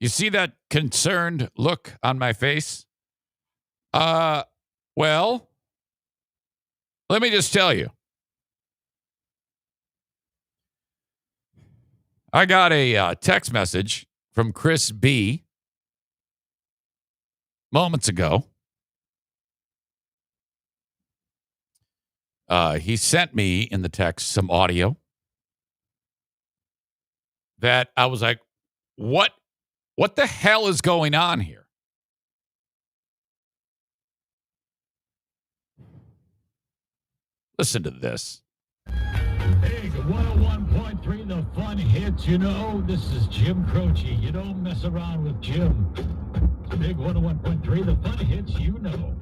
You see that concerned look on my face? Well, let me just tell you. I got a text message from Chris B. moments ago. He sent me in the text some audio that I was like, what the hell is going on here? Listen to this. Big 101.3, the fun hits. You know, this is Jim Croce. You don't mess around with Jim. Big 101.3, the fun hits, you know.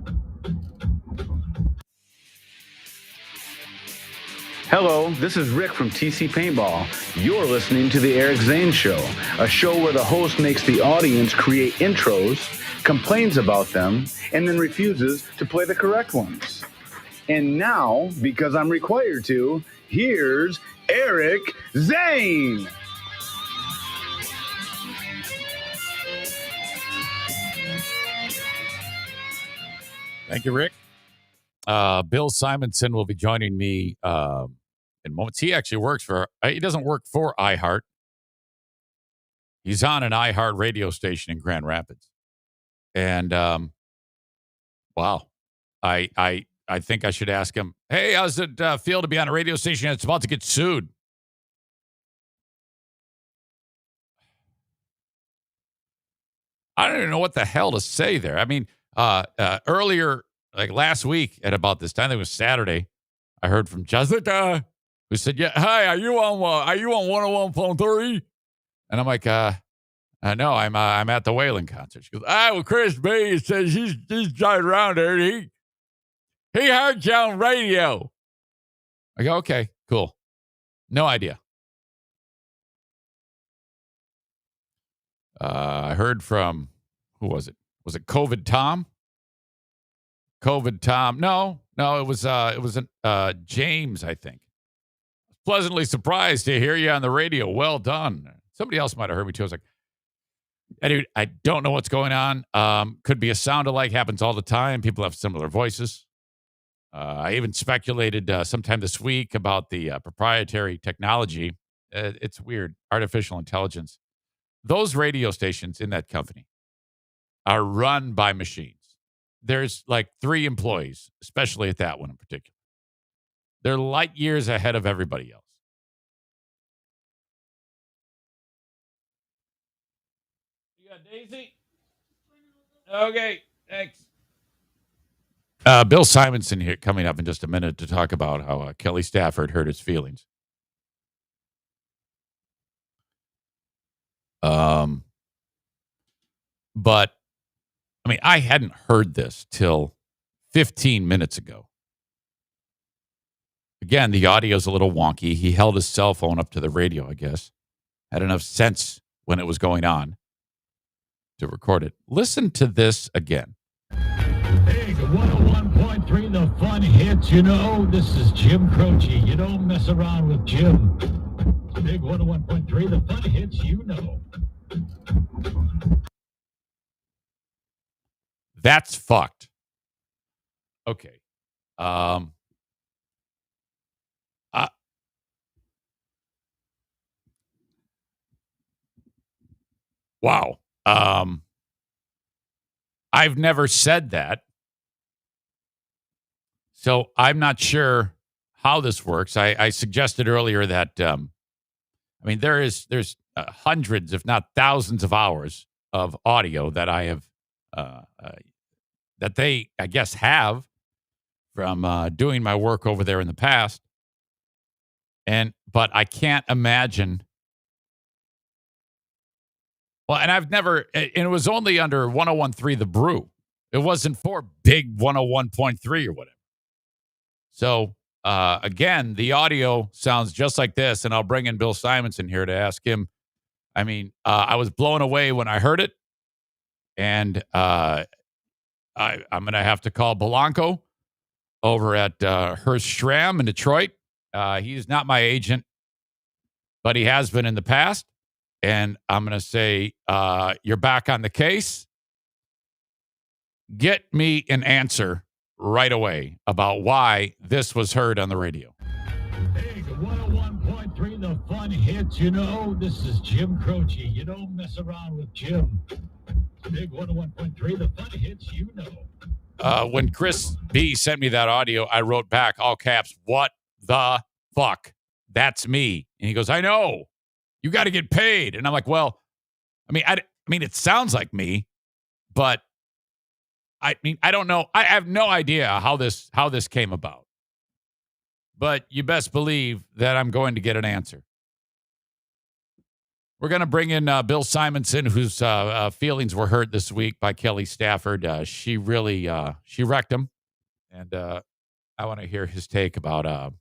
Hello, this is Rick from TC Paintball. You're listening to The Eric Zane Show, a show where the host makes the audience create intros, complains about them, and then refuses to play the correct ones. And now, because I'm required to, here's Eric Zane. Thank you, Rick. Bill Simonson will be joining me in moments. He actually works for, he doesn't work for iHeart. He's on an iHeart radio station in Grand Rapids. And, wow, I think I should ask him, hey, how's it feel to be on a radio station that's about to get sued? I don't even know what the hell to say there. I mean, earlier, like last week at about this time, I think it was Saturday, I heard from Jessica, who said, yeah, hi, are you on 101.3? And I'm like, no, I'm at the Whalen concert. She goes, well, Chris B says he's driving around there. And he heard you on radio. I go, okay, cool. No idea. I heard from, who was it? Was it COVID Tom? COVID Tom. No, it was James, I think. Pleasantly surprised to hear you on the radio. Well done. Somebody else might have heard me too. I was like, dude, I don't know what's going on. Could be a soundalike, happens all the time. People have similar voices. I even speculated sometime this week about the proprietary technology. It's weird. Artificial intelligence. Those radio stations in that company are run by machines. There's like 3 employees, especially at that one in particular. They're light years ahead of everybody else. You got Daisy? Okay, thanks. Bill Simonson here coming up in just a minute to talk about how Kelly Stafford hurt his feelings. But I mean, I hadn't heard this till 15 minutes ago. Again, the audio's a little wonky. He held his cell phone up to the radio, I guess. Had enough sense when it was going on to record it. Listen to this again. Big 101.3, the fun hits. You know, this is Jim Croce. You don't mess around with Jim. Big 101.3, the fun hits, you know. That's fucked. Okay. Wow. I've never said that. So I'm not sure how this works. I suggested earlier that, there's hundreds, if not thousands of hours of audio that I have, that they, I guess, have from doing my work over there in the past. But I can't imagine. Well, and I've never, and it was only under 101.3 The Brew. It wasn't for big 101.3 or whatever. So, again, the audio sounds just like this, and I'll bring in Bill Simonson here to ask him. I was blown away when I heard it, and I'm going to have to call Belanco over at Hearst Schramm in Detroit. He's not my agent, but he has been in the past. and I'm going to say, you're back on the case. Get me an answer right away about why this was heard on the radio. Big 101.3, the fun hits. You know, this is Jim Croce. You don't mess around with Jim. Big 101.3, the fun hits. You know. When Chris B sent me that audio, I wrote back all caps, "What the fuck? That's me." And he goes, "I know. You got to get paid." And I'm like, "Well, I mean, it sounds like me, but I mean, I don't know. I have no idea how this came about. But you best believe that I'm going to get an answer." We're going to bring in Bill Simonson, whose feelings were hurt this week by Kelly Stafford. She really she wrecked him, and I want to hear his take about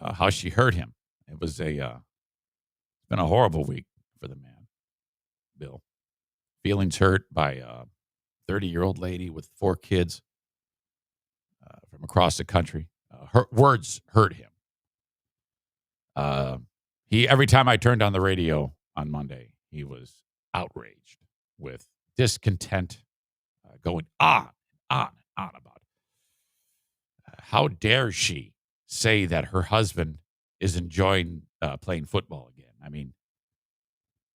how she hurt him. It was it's been a horrible week for the man, Bill. Feelings hurt by a 30-year-old lady with 4 kids from across the country. Her words hurt him. Every time I turned on the radio on Monday, he was outraged with discontent, going on and on about how dare she say that her husband is enjoying playing football again. I mean,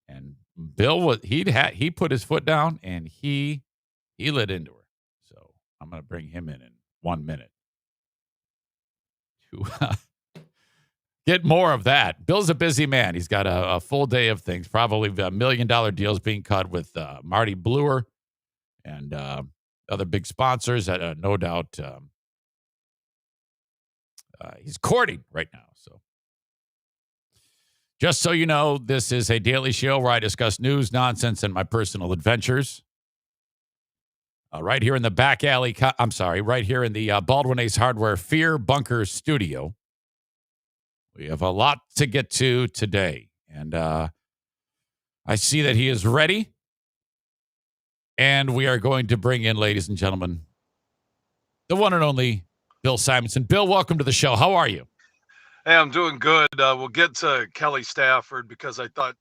and Bill he put his foot down and he lit into her. So I'm going to bring him in 1 minute to get more of that. Bill's a busy man. He's got a full day of things, probably $1 million deals being cut with Marty Bluer and other big sponsors that no doubt he's courting right now. So just so you know, this is a daily show where I discuss news, nonsense, and my personal adventures. Right here in the back alley, right here in the Baldwin Ace Hardware Fear Bunker studio. We have a lot to get to today, and I see that he is ready, and we are going to bring in, ladies and gentlemen, the one and only Bill Simonson. Bill, welcome to the show. How are you? Hey, I'm doing good. We'll get to Kelly Stafford because I thought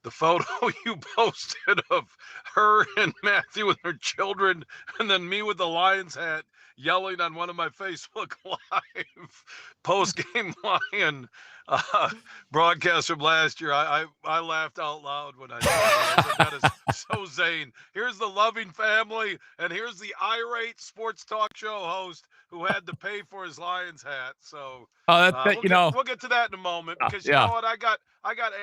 the photo you posted of her and Matthew and their children, and then me with the Lions hat yelling on one of my Facebook Live post-game Lion broadcasts from last year. I laughed out loud when I saw that. That is so Zane. Here's the loving family, and here's the irate sports talk show host who had to pay for his Lions hat. So we'll get to that in a moment because you know what, I got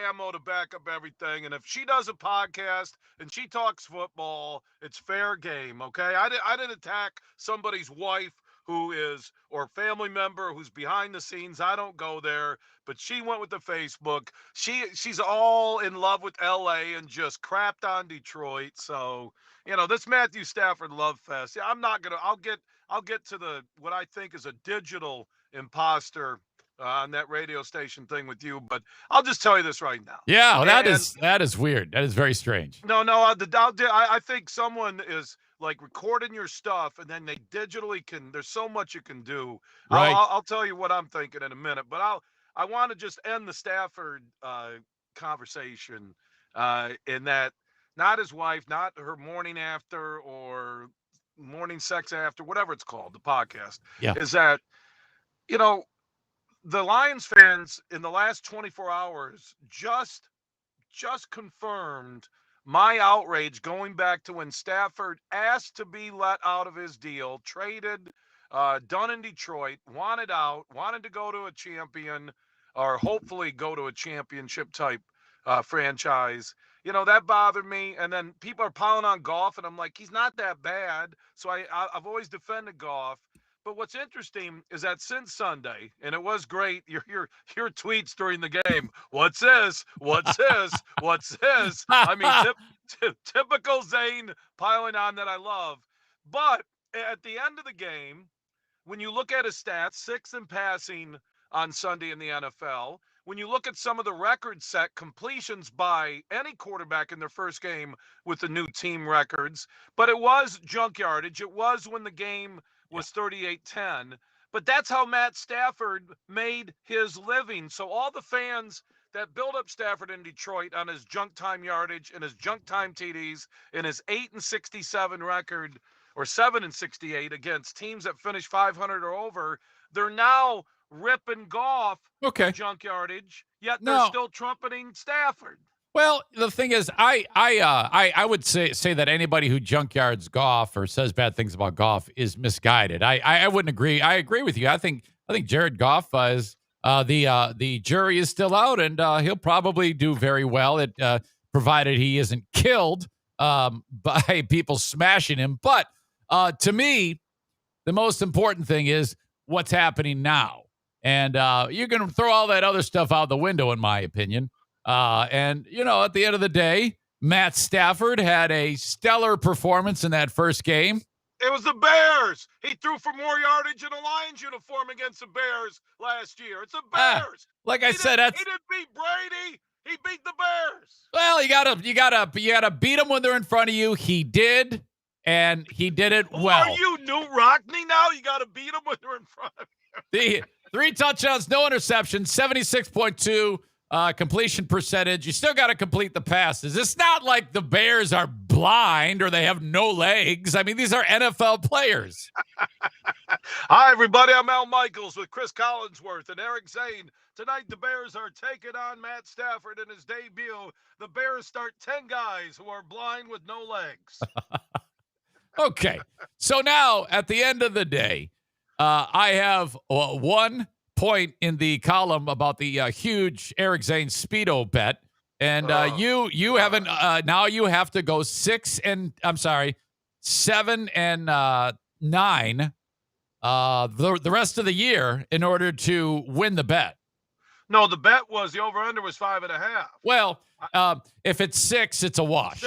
ammo to back up everything. And if she does a podcast and she talks football, it's fair game. Okay, I didn't attack somebody's wife who is or family member who's behind the scenes. I don't go there. But she went with the Facebook. She's all in love with LA and just crapped on Detroit. So, this Matthew Stafford love fest. Yeah, I'll get to the what I think is a digital imposter on that radio station thing with you, but I'll just tell you this right now. Yeah, that is weird. That is very strange. No, I think someone is like recording your stuff and then they digitally there's so much you can do. Right. I'll tell you what I'm thinking in a minute, but I want to just end the Stafford conversation in that not his wife, not her morning after or morning sex after, whatever it's called, the podcast, is that, the Lions fans in the last 24 hours just confirmed my outrage going back to when Stafford asked to be let out of his deal, traded, done in Detroit, wanted out, wanted to go to a champion or hopefully go to a championship type franchise. That bothered me. And then people are piling on Goff, and I'm like, he's not that bad. So I've always defended Goff. But what's interesting is that since Sunday, and it was great, your tweets during the game, what's this? What's this? What's this? I mean, typical Zane piling on that I love. But at the end of the game, when you look at his stats, 6th in passing on Sunday in the NFL, when you look at some of the records set completions by any quarterback in their first game with the new team records, but it was junk yardage. It was when the game was 38-10. But that's how Matt Stafford made his living. So all the fans that built up Stafford in Detroit on his junk time yardage and his junk time TDs and his 8-67 record or 7-68 against teams that finish 500 or over. They're now ripping Goff Okay. for junk yardage, yet they're No. still trumpeting Stafford. Well, the thing is, I would say that anybody who junkyards Goff or says bad things about Goff is misguided. I wouldn't agree. I agree with you. I think Jared Goff is the jury is still out, and he'll probably do very well, provided he isn't killed by people smashing him. But to me, the most important thing is what's happening now, and you're going to throw all that other stuff out the window, in my opinion. And, at the end of the day, Matt Stafford had a stellar performance in that first game. It was the Bears. He threw for more yardage in a Lions uniform against the Bears last year. It's the Bears. Like I said, he didn't beat Brady. He beat the Bears. Well, you gotta beat them when they're in front of you. He did, and he did it well. Are you Newt Rockney now? You got to beat them when they're in front of you. The 3 touchdowns, no interceptions, 76.2. Completion percentage. You still got to complete the passes. It's not like the Bears are blind or they have no legs. I mean, these are NFL players. Hi, everybody. I'm Al Michaels with Chris Collinsworth and Eric Zane. Tonight, the Bears are taking on Matt Stafford in his debut. The Bears start 10 guys who are blind with no legs. Okay. So now, at the end of the day, I have one point in the column about the huge Eric Zane Speedo bet, and you haven't. Now you have to go 7 and 9 the rest of the year in order to win the bet. No, the bet was the over/under was 5.5. Well, if it's 6, it's a wash.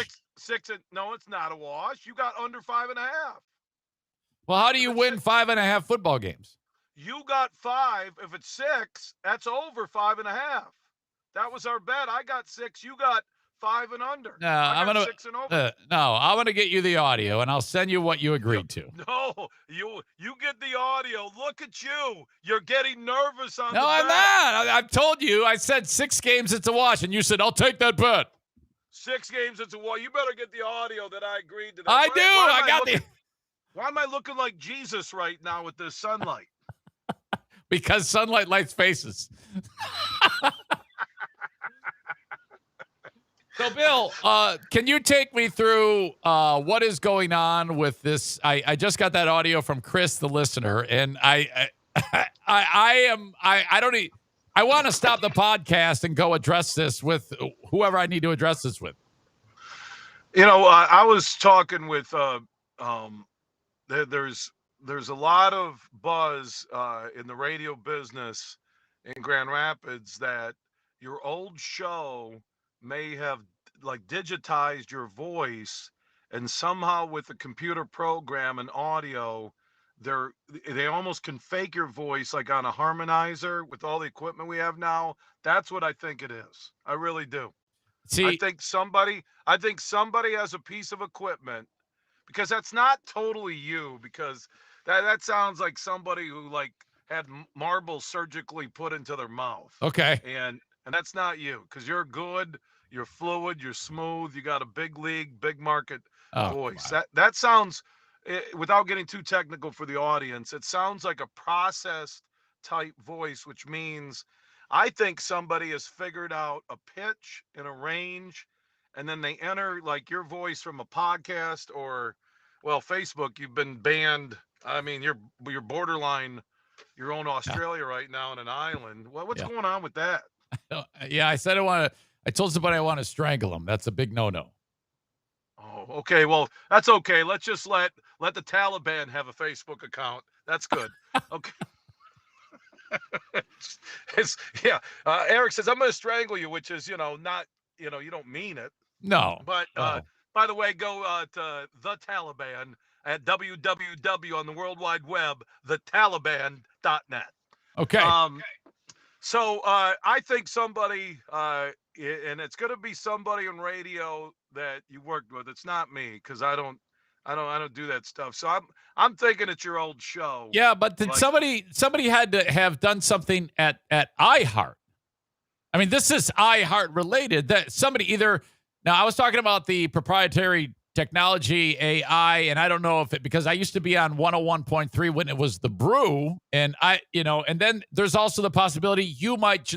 No, it's not a wash. You got under 5.5. Well, how do you win 5.5 football games? You got 5. If it's 6, that's over 5.5. That was our bet. I got 6. You got 5 and under. No, I'm gonna 6 and over. No, I'm gonna get you the audio, and I'll send you what you agreed to. No, you get the audio. Look at you. You're getting nervous on the bet. No, I'm not. I've told you. I said 6 games, it's a wash, and you said I'll take that bet. 6 games, it's a wash. You better get the audio that I agreed to. I do. I got the. Why am I looking like Jesus right now with this sunlight? Because sunlight lights faces. So, Bill, can you take me through what is going on with this? I just got that audio from Chris, the listener, and I want to stop the podcast and go address this with whoever I need to address this with. I was talking with there's a lot of buzz in the radio business in Grand Rapids that your old show may have digitized your voice, and somehow with a computer program and audio, they almost can fake your voice like on a harmonizer with all the equipment we have now. That's what I think it is. I really do. See, I think somebody has a piece of equipment, because that's not totally you, because that sounds like somebody who had marbles surgically put into their mouth. Okay. And that's not you, because you're good, you're fluid, you're smooth, you got a big league, big market voice. Wow. That sounds, without getting too technical for the audience, it sounds like a processed type voice, which means I think somebody has figured out a pitch and a range, and then they enter your voice from a podcast or, well, Facebook. You've been banned. I mean, you're borderline. You're on Australia right now on an island. Well, what's going on with that? Yeah, I said I told somebody I want to strangle him. That's a big no-no. Oh, okay. Well, that's okay. Let's just let the Taliban have a Facebook account. That's good. Okay. Eric says, I'm going to strangle you, which is, not, you don't mean it. No. But by the way, go to the Taliban at www on the World Wide Web, thetaliban.net. Okay. So I think somebody, and it's going to be somebody on radio that you worked with. It's not me, because I don't do that stuff. So I'm thinking it's your old show. Yeah, but somebody had to have done something at iHeart. I mean, this is iHeart related. That somebody either now I was talking about the proprietary technology AI, and I don't know if it because I used to be on 101.3 when it was the Brew, and and then there's also the possibility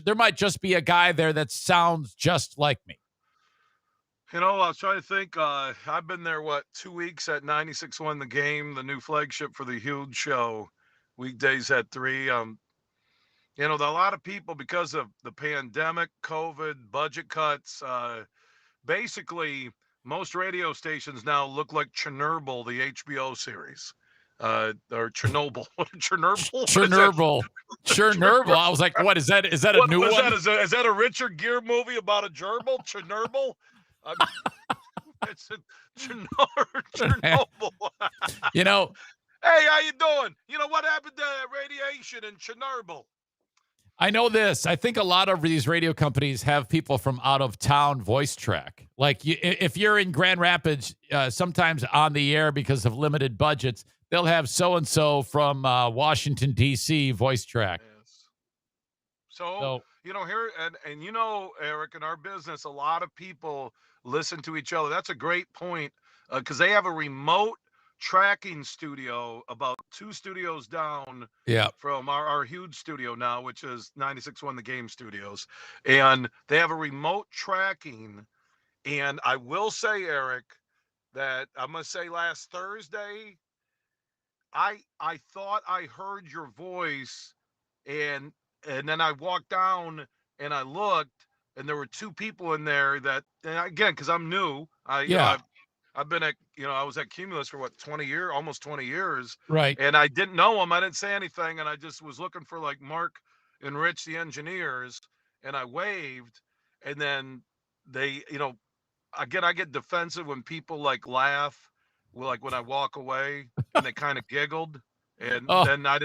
there might just be a guy there that sounds just like me. I was trying to think. I've been there, 2 weeks at 96.1 The Game, the new flagship for the huge show, weekdays at 3. A lot of people, because of the pandemic, COVID, budget cuts, basically, most radio stations now look like Chernobyl, the HBO series, or Chernobyl. Chernobyl? What is that? Chernobyl. Chernobyl. I was like, what is that? Is that a What new was one? that? Is that a Richard Gere movie about a gerbil? Chernobyl? It's a Chernobyl. Hey, how you doing? What happened to radiation in Chernobyl? I know this. I think a lot of these radio companies have people from out of town voice track. Like if you're in Grand Rapids, sometimes on the air because of limited budgets, they'll have so-and-so from Washington, D.C. voice track. Yes. So here, and Eric, in our business, a lot of people listen to each other. That's a great point because they have a remote tracking studio about 2 studios down from our huge studio now, which is 96.1 The Game Studios. And they have a remote tracking. And I will say, Eric, that I'm going to say last Thursday, I thought I heard your voice, and then I walked down and I looked, and there were 2 people in there that, and again, because I'm new, I've been at, I was at Cumulus for 20 years, almost 20 years. Right. And I didn't know them. I didn't say anything. And I just was looking for like Mark and Rich, the engineers. And I waved. And then they, again, I get defensive when people like laugh, like when I walk away, and they kind of giggled. And then I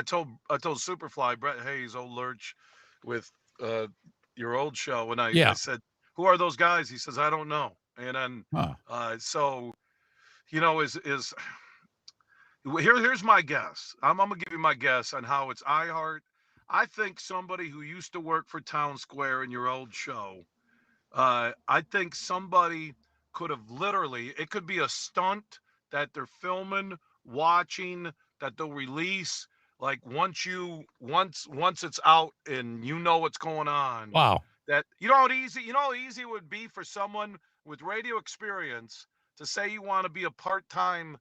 told Superfly, Brett Hayes, old lurch with your old show. And I said, who are those guys? He says, I don't know. And then, so, here's my guess. I'm gonna give you my guess on how it's iHeart. I think somebody who used to work for Town Square in your old show, I think somebody could have literally, it could be a stunt that they're filming, watching, that they'll release. Like once it's out and what's going on. Wow. That how easy it would be for someone with radio experience to say you want to be a part-time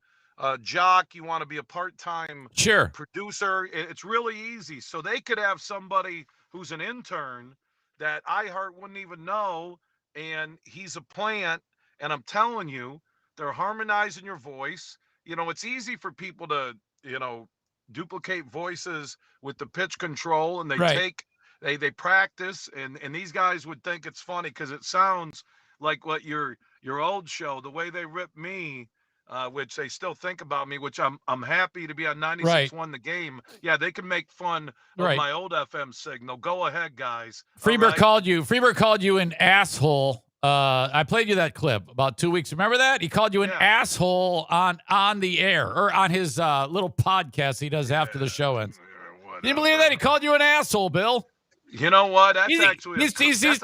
jock, you want to be a part-time producer. It's really easy. So they could have somebody who's an intern that iHeart wouldn't even know, and he's a plant, and I'm telling you, they're harmonizing your voice. It's easy for people to, duplicate voices with the pitch control, and they practice, and these guys would think it's funny because it sounds like what your old show, the way they ripped me, which they still think about me, which I'm happy to be on 96.1 The Game. Yeah, they can make fun of my old FM signal. Go ahead, guys. Freeber called you an asshole. I played you that clip about 2 weeks. Remember that? He called you an asshole on the air or on his little podcast he does after the show ends. Can you believe that? He called you an asshole, Bill. You know what? That's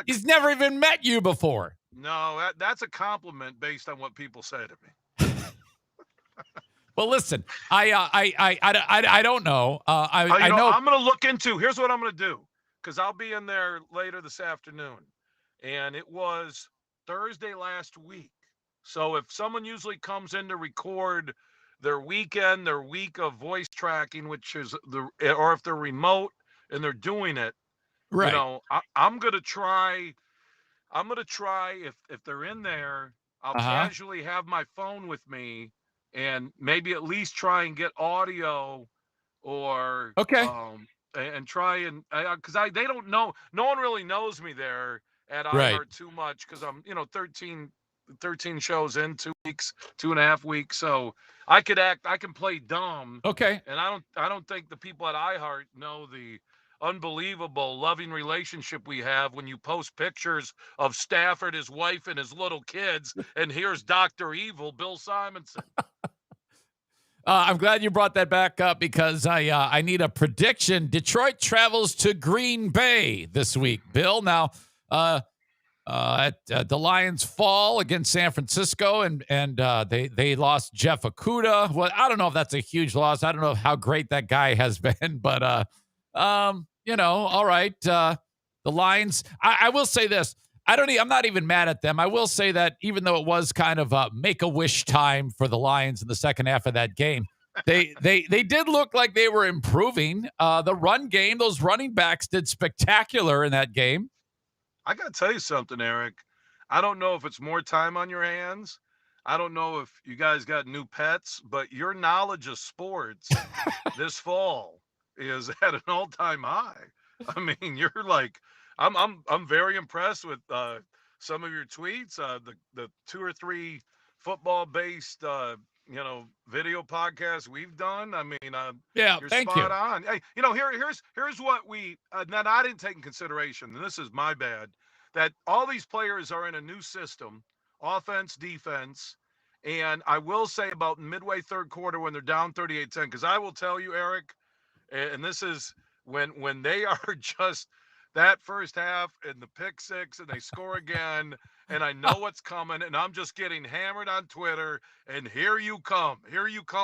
he's never even met you before. No, that's a compliment based on what people say to me. Well, listen, I don't know. I know. I'm going to look into. Here's what I'm going to do, because I'll be in there later this afternoon, and it was Thursday last week. So if someone usually comes in to record their week of voice tracking, which is or if they're remote and they're doing it, right? I'm going to try. I'm going to try if they're in there, I'll casually have my phone with me and maybe at least try and get audio or and try and because they don't know, no one really knows me there at iHeart too much because I'm 13 shows in 2 weeks, 2.5 weeks, so I can play dumb. And I don't think the people at iHeart know the unbelievable loving relationship we have when you post pictures of Stafford, his wife, and his little kids, and here's Dr. Evil, Bill Simonson. I'm glad you brought that back up because I need a prediction. Detroit travels to Green Bay this week, Bill. Now, the Lions fall against San Francisco, and they lost Jeff Okudah. Well, I don't know if that's a huge loss. I don't know how great that guy has been, but all right. The Lions. I will say this. I'm not even mad at them. I will say that even though it was kind of make-a-wish time for the Lions in the second half of that game, they did look like they were improving. The run game, those running backs did spectacular in that game. I got to tell you something, Eric. I don't know if it's more time on your hands. I don't know if you guys got new pets, but your knowledge of sports this fall is at an all-time high. I mean, you're like, I'm very impressed with some of your tweets. The 2 or 3 football-based video podcasts we've done. I mean, you're spot on. Hey, here's what we that I didn't take in consideration, and this is my bad. That all these players are in a new system, offense, defense, and I will say about midway third quarter when they're down 38-10, because I will tell you, Eric, and this is when they are just that first half and the pick six and they score again, and I know what's coming, and I'm just getting hammered on Twitter, and here you come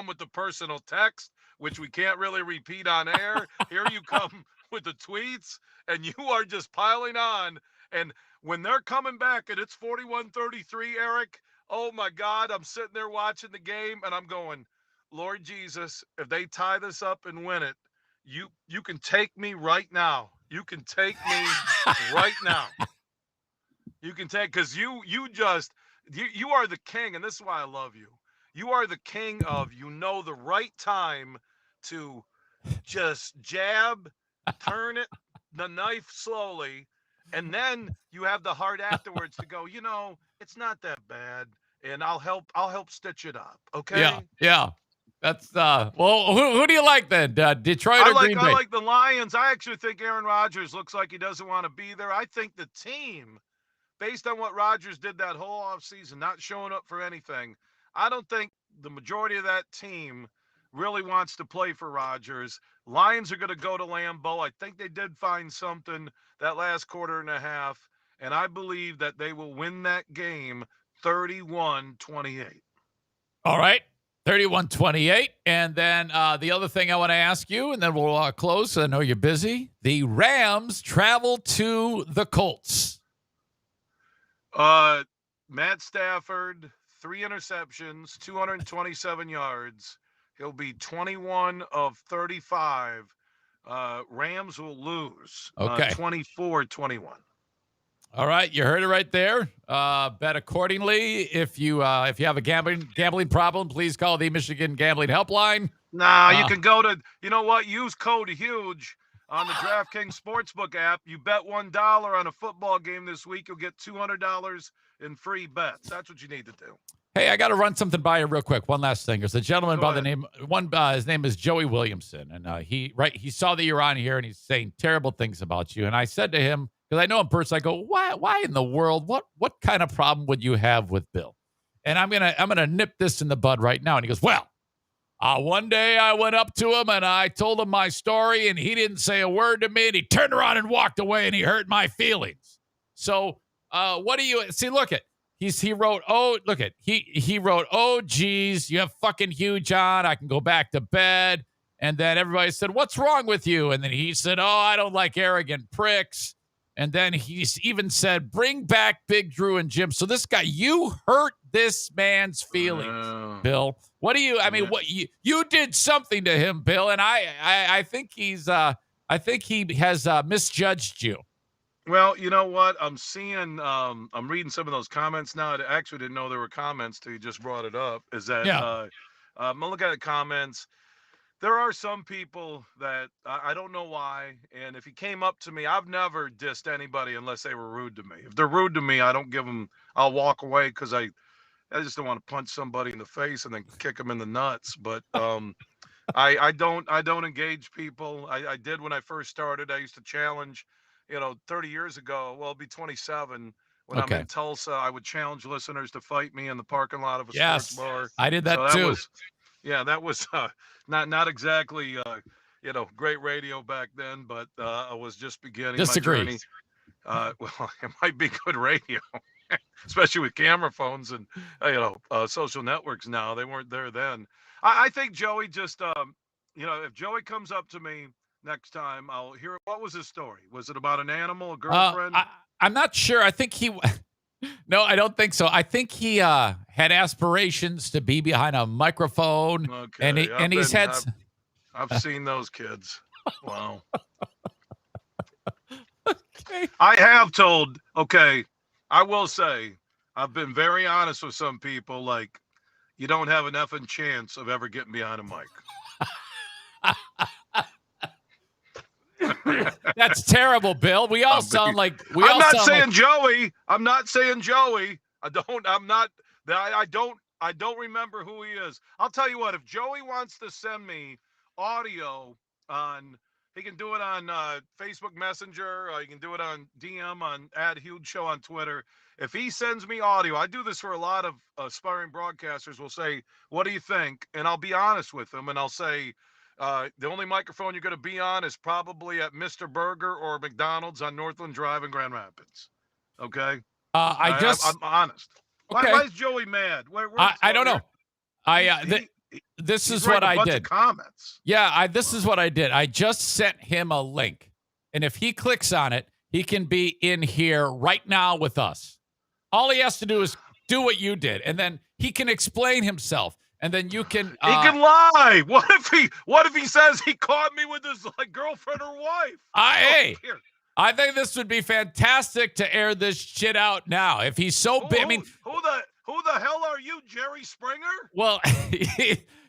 with the personal text, which we can't really repeat on air. Here you come with the tweets, and you are just piling on. And when they're coming back and it's 41-33, Eric, oh my God, I'm sitting there watching the game and I'm going, Lord Jesus, if they tie this up and win it, you can take me right now. You can take me right now. You can take, because you are the king, and this is why I love you. You are the king of the right time to just jab, turn it, the knife slowly, and then you have the heart afterwards to go, it's not that bad, and I'll help stitch it up. Okay? Yeah. That's well. Who do you like then? Detroit or Green Bay? I like the Lions. I actually think Aaron Rodgers looks like he doesn't want to be there. I think the team, based on what Rodgers did that whole offseason, not showing up for anything, I don't think the majority of that team really wants to play for Rodgers. Lions are going to go to Lambeau. I think they did find something that last quarter and a half, and I believe that they will win that game 31-28. All right. 31-28. And then the other thing I want to ask you, and then we'll close. I know you're busy. The Rams travel to the Colts. Matt Stafford, 3 interceptions, 227 yards. He'll be 21 of 35. Rams will lose 24-21. All right, you heard it right there. Bet accordingly. If you have a gambling problem, please call the Michigan Gambling Helpline. You can go to, use code HUGE on the DraftKings Sportsbook app. You bet $1 on a football game this week, you'll get $200 in free bets. That's what you need to do. Hey, I got to run something by you real quick. One last thing. There's a gentleman by the name, his name is Joey Williamson, and he saw that you're on here, and he's saying terrible things about you. And I said to him, because I know him personally, I go, why in the world? What kind of problem would you have with Bill? And I'm gonna nip this in the bud right now. And he goes, well, one day I went up to him and I told him my story, and he didn't say a word to me, and he turned around and walked away, and he hurt my feelings. So what do you see? Look at. He wrote, he wrote, oh, geez, you have fucking huge on. I can go back to bed. And then everybody said, what's wrong with you? And then he said, oh, I don't like arrogant pricks. And then he even said, bring back Big Drew and Jim. So this guy, you hurt this man's feelings, Bill. What do you, what you did something to him, Bill. And I think he has misjudged you. Well, you know what? I'm seeing, I'm reading some of those comments now. I actually didn't know there were comments till you just brought it up. Is that, I'm looking at the comments. There are some people that I don't know why. And if he came up to me, I've never dissed anybody unless they were rude to me. If they're rude to me, I don't give them, I'll walk away because I just don't want to punch somebody in the face and then kick them in the nuts. But I don't engage people. I did when I first started. I used to challenge. 30 years ago, well, it'll be 27. When I'm in Tulsa, I would challenge listeners to fight me in the parking lot of a sports bar. I did that too. Yeah, that was not exactly great radio back then, but I was just beginning my Disagree. journey. Well, it might be good radio, especially with camera phones and social networks now. They weren't there then. I think Joey just if Joey comes up to me next time, I'll hear what was his story. Was it about an animal, a girlfriend? I'm not sure. I think he. No, I don't think so. I think he had aspirations to be behind a microphone, Okay, and he's had. I've seen those kids. Wow. Okay. I have told. Okay, I will say I've been very honest with some people. Like, you don't have an effing chance of ever getting behind a mic. That's terrible, Bill. We all sound like I'm not saying Joey. I'm not saying Joey. I don't remember who he is. I'll tell you what, if Joey wants to send me audio he can do it on Facebook Messenger, or he can do it on DM on @HugeShow on Twitter. If he sends me audio, I do this for a lot of aspiring broadcasters, will say, what do you think? And I'll be honest with them, and I'll say, the only microphone you're going to be on is probably at Mr. Burger or McDonald's on Northland Drive in Grand Rapids. Okay? I'm honest. Okay. Why is Joey mad? I don't know. This is what I did. Comments. Yeah, this is what I did. I just sent him a link. And if he clicks on it, he can be in here right now with us. All he has to do is do what you did, and then he can explain himself. And then you can he can lie. What if he says he caught me with his girlfriend or wife? Hey, I think this would be fantastic to air this shit out now. If he's so big, I mean, who the hell are you, Jerry Springer? Well,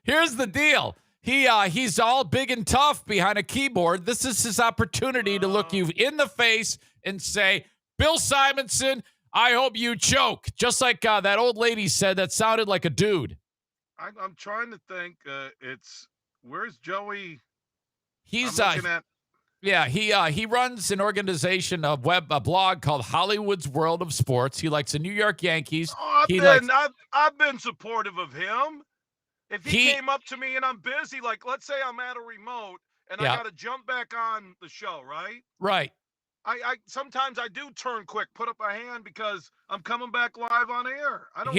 here's the deal. He's all big and tough behind a keyboard. This is his opportunity to look you in the face and say, Bill Simonson, I hope you choke. Just like that old lady said that sounded like a dude. I'm trying to think. Where's Joey? He's he runs an organization, a blog called Hollywood's World of Sports. He likes the New York Yankees. I've been supportive of him. If he came up to me and I'm busy, like let's say I'm at a remote and I got to jump back on the show, right? Right. I sometimes I do turn quick, put up a hand because I'm coming back live on air. I don't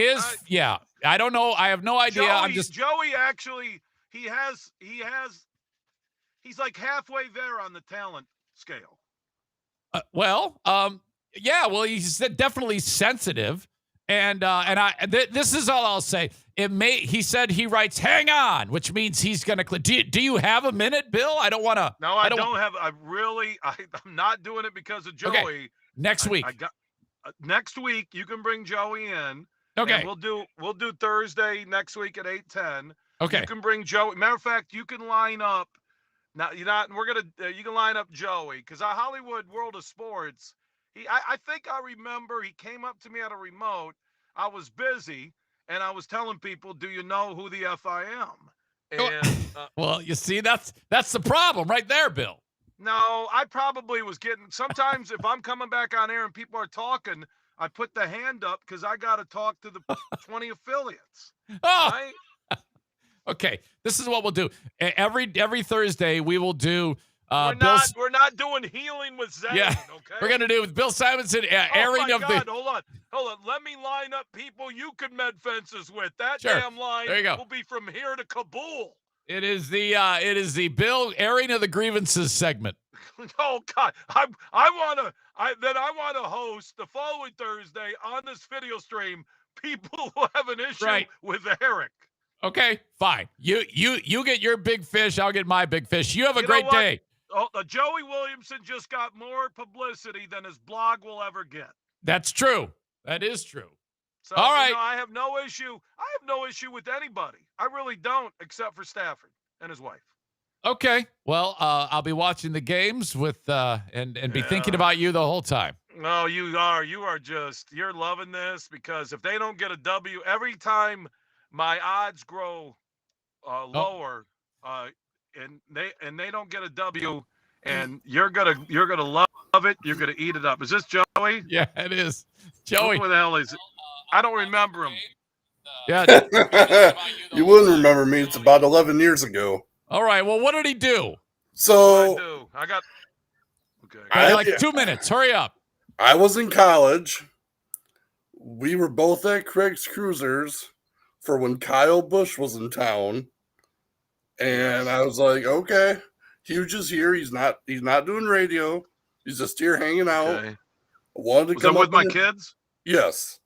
know. I have no idea. Joey actually he's like halfway there on the talent scale. He's definitely sensitive. And this is all I'll say. He said he writes "hang on," which means he's going to. Do you have a minute, Bill? I don't want to. No, I don't have. I'm not doing it because of Joey. Okay. Next week. Next week you can bring Joey in. Okay. We'll do Thursday next week at 8:10. Okay. You can bring Joey. Matter of fact, you can line up. Now you can line up Joey because Hollywood World of Sports. I think I remember he came up to me at a remote. I was busy, and I was telling people, "Do you know who the F I am?" And well, you see, that's the problem right there, Bill. No, I probably was getting. Sometimes if I'm coming back on air and people are talking, I put the hand up because I got to talk to the 20 affiliates. Oh. Right? Okay, this is what we'll do. Every Thursday we will do. We're not doing healing with Zane. Yeah, okay. We're gonna do with Bill Simonson airing of the. Hold on. Let me line up people you can med fences with. That Sure. Damn line there you go. will be from here to Kabul. It is the Bill airing of the grievances segment. Oh God, I want to host the following Thursday on this video stream. People who have an issue with Eric. Okay, fine. You get your big fish. I'll get my big fish. You have a great day. Oh, Joey Williamson just got more publicity than his blog will ever get. That's true. That is true. So, all right. I have no issue. I have no issue with anybody. I really don't, except for Stafford and his wife. Okay. Well, I'll be watching the games with and be thinking about you the whole time. No, you are. You're loving this because if they don't get a W every time, my odds grow lower. And they don't get a W, and you're gonna love it. You're gonna eat it up. Is this Joey? Yeah, it is. Joey. Who the hell is it? I don't remember him. Yeah. You wouldn't remember me. It's about 11 years ago. All right. Well, what did he do? So I got. Okay. Like 2 minutes. Hurry up. I was in college. We were both at Craig's Cruisers for when Kyle Busch was in town. And I was like, okay, Huge is here. He's not doing radio. He's just here hanging out. Okay. I wanted to Was come that with up my and- kids? Yes.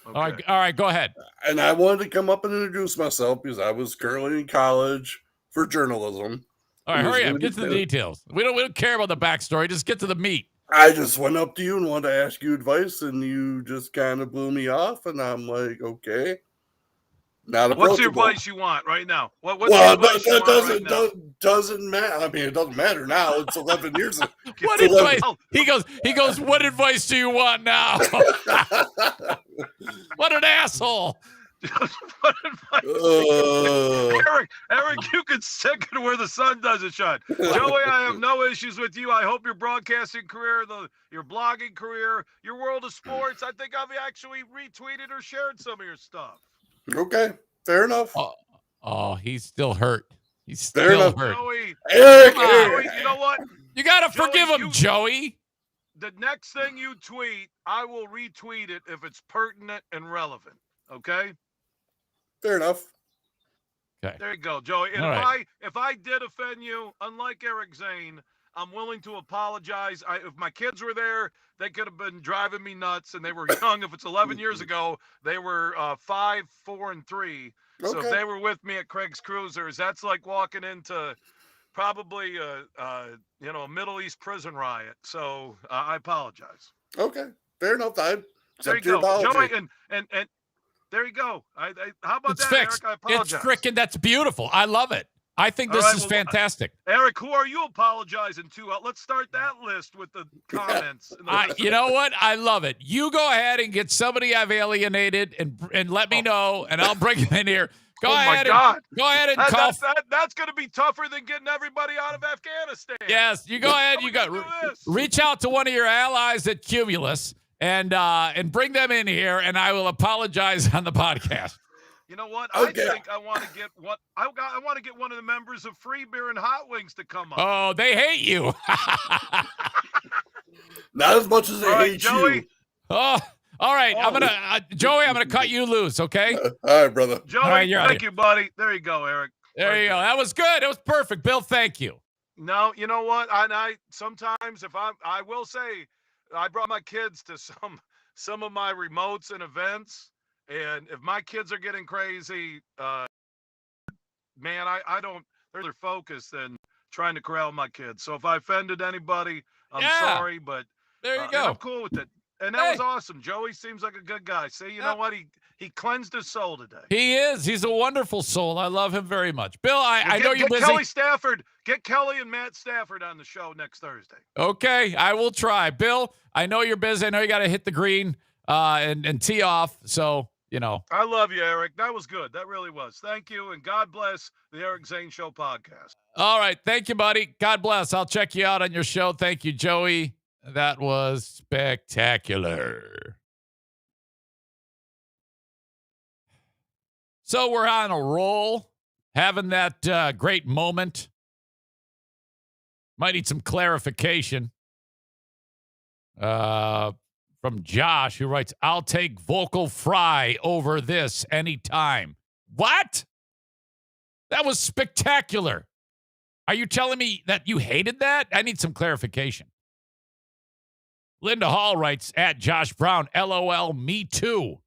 Okay. All right, go ahead. And I wanted to come up and introduce myself because I was currently in college for journalism. All right, It was hurry up. really Get to the good. details. We don't care about the backstory. Just get to the meat. I just went up to you and wanted to ask you advice, and you just kind of blew me off, and I'm like, okay. Not approachable. What's the advice you want right now? What's Well, the advice you want right now? doesn't matter. I mean, it doesn't matter now. It's 11 years ago. What It's 11 advice? He goes, what advice do you want now? What an asshole. What advice? Eric, you can stick it where the sun doesn't shine. Joey, I have no issues with you. I hope your broadcasting career, your blogging career, your world of sports, I think I've actually retweeted or shared some of your stuff. Okay, fair enough. Oh, he's still hurt. He's Fair still enough. hurt. Joey, Eric, Joey, you know what? You got to Joey, forgive him, Joey. The next thing you tweet, I will retweet it if it's pertinent and relevant. Okay? fair enough. Okay. There you go, Joey. And All right. if I did offend you, unlike Eric Zane, I'm willing to apologize. If my kids were there, they could have been driving me nuts, and they were young. If it's 11 years ago, they were 5, 4, and 3. So Okay. if they were with me at Craig's Cruisers, that's like walking into probably a Middle East prison riot. So I apologize. Okay, fair enough. I There you accept your go, apology. Joey, and there you go. How about It's that, fixed. Eric? I apologize. It's freaking, that's beautiful. I love it. I think All this right, is well, fantastic. Eric, who are you apologizing to? Let's start that list with the comments. You know what? I love it. You go ahead and get somebody I've alienated and let me know, and I'll bring them in here. Go ahead and call. That's going to be tougher than getting everybody out of Afghanistan. Yes, you go ahead. You got reach out to one of your allies at Cumulus and bring them in here, and I will apologize on the podcast. You know what? Okay. I think I want to get I want to get one of the members of Free Beer and Hot Wings to come up. Oh, they hate you. Not as much as they All right, hate Joey. you. Oh, all right. I'm gonna Joey. I'm gonna cut you loose. Okay. All right, brother. Joey, All right, you're out thank you, buddy. There you go, Eric. There you go. That was good. It was perfect, Bill. Thank you. No, you know what? I sometimes I will say I brought my kids to some of my remotes and events, and if my kids are getting crazy, man, I don't. They're focused and trying to corral my kids. So if I offended anybody, I'm sorry, but There you and go. I'm cool with it. And that was awesome. Joey seems like a good guy. See, you know what? He cleansed his soul today. He is. He's a wonderful soul. I love him very much. Bill, I know you're busy. Get Kelly and Matt Stafford on the show next Thursday. Okay, I will try. Bill, I know you're busy. I know you got to hit the green and tee off. So, I love you, Eric. That was good. That really was. Thank you, and God bless the Eric Zane Show podcast. All right. Thank you, buddy. God bless. I'll check you out on your show. Thank you, Joey. That was spectacular. So we're on a roll, having that great moment. Might need some clarification from Josh, who writes, I'll take vocal fry over this anytime. What? That was spectacular. Are you telling me that you hated that? I need some clarification. Linda Hall writes, at Josh Brown, LOL, me too.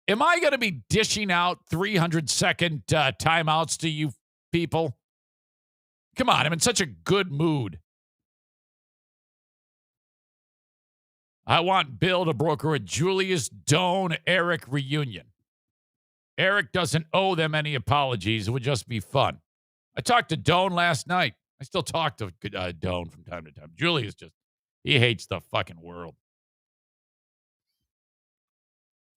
Am I going to be dishing out 300-second timeouts to you people? Come on, I'm in such a good mood. I want Bill to broker a Julius Doan Eric reunion. Eric doesn't owe them any apologies. It would just be fun. I talked to Doan last night. I still talk to Doan from time to time. Julius he hates the fucking world.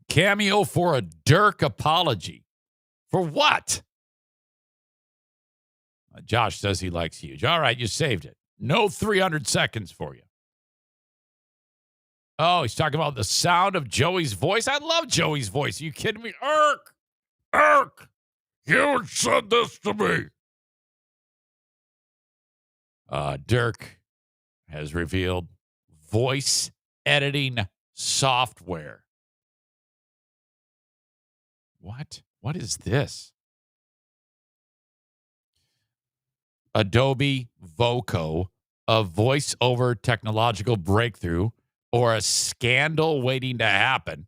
Cameo for a Dirk apology. For what? Josh says he likes Huge. All right, you saved it. No 300 seconds for you. Oh, he's talking about the sound of Joey's voice. I love Joey's voice. Are you kidding me? Irk, you said this to me. Dirk has revealed voice editing software. What? What is this? Adobe Voco, a voice-over technological breakthrough or a scandal waiting to happen.